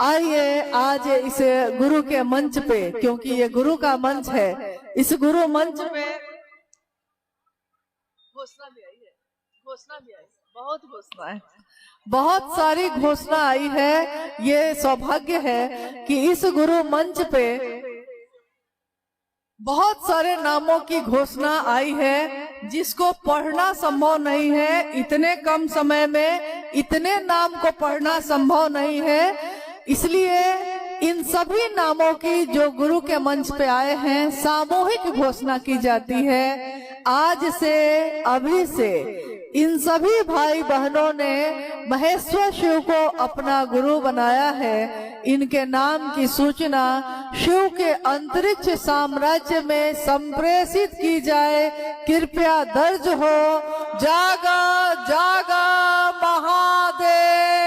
S3: आइए आज इस गुरु के मंच पे, क्योंकि ये गुरु का मंच है, इस गुरु मंच पे घोषणा भी आई है, घोषणा भी आई, बहुत घोषणा है, बहुत सारी घोषणा आई है। ये सौभाग्य है कि इस गुरु मंच पे बहुत सारे नामों की घोषणा आई है, जिसको पढ़ना संभव नहीं है। इतने कम समय में इतने नाम को पढ़ना संभव नहीं है, इसलिए इन सभी नामों की जो गुरु के मंच पे आए हैं सामूहिक घोषणा की जाती है। आज से, अभी से इन सभी भाई बहनों ने महेश्वर शिव को अपना गुरु बनाया है। इनके नाम की सूचना शिव के अंतरिक्ष साम्राज्य में संप्रेषित की जाए, कृपया दर्ज हो। जागा जागा महादेव।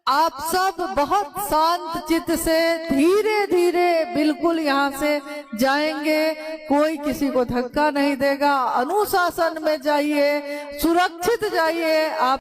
S3: आप सब बहुत शांत चित्त से धीरे धीरे बिल्कुल यहाँ से जाएंगे, कोई किसी को धक्का नहीं देगा। अनुशासन में जाइए, सुरक्षित जाइए। आप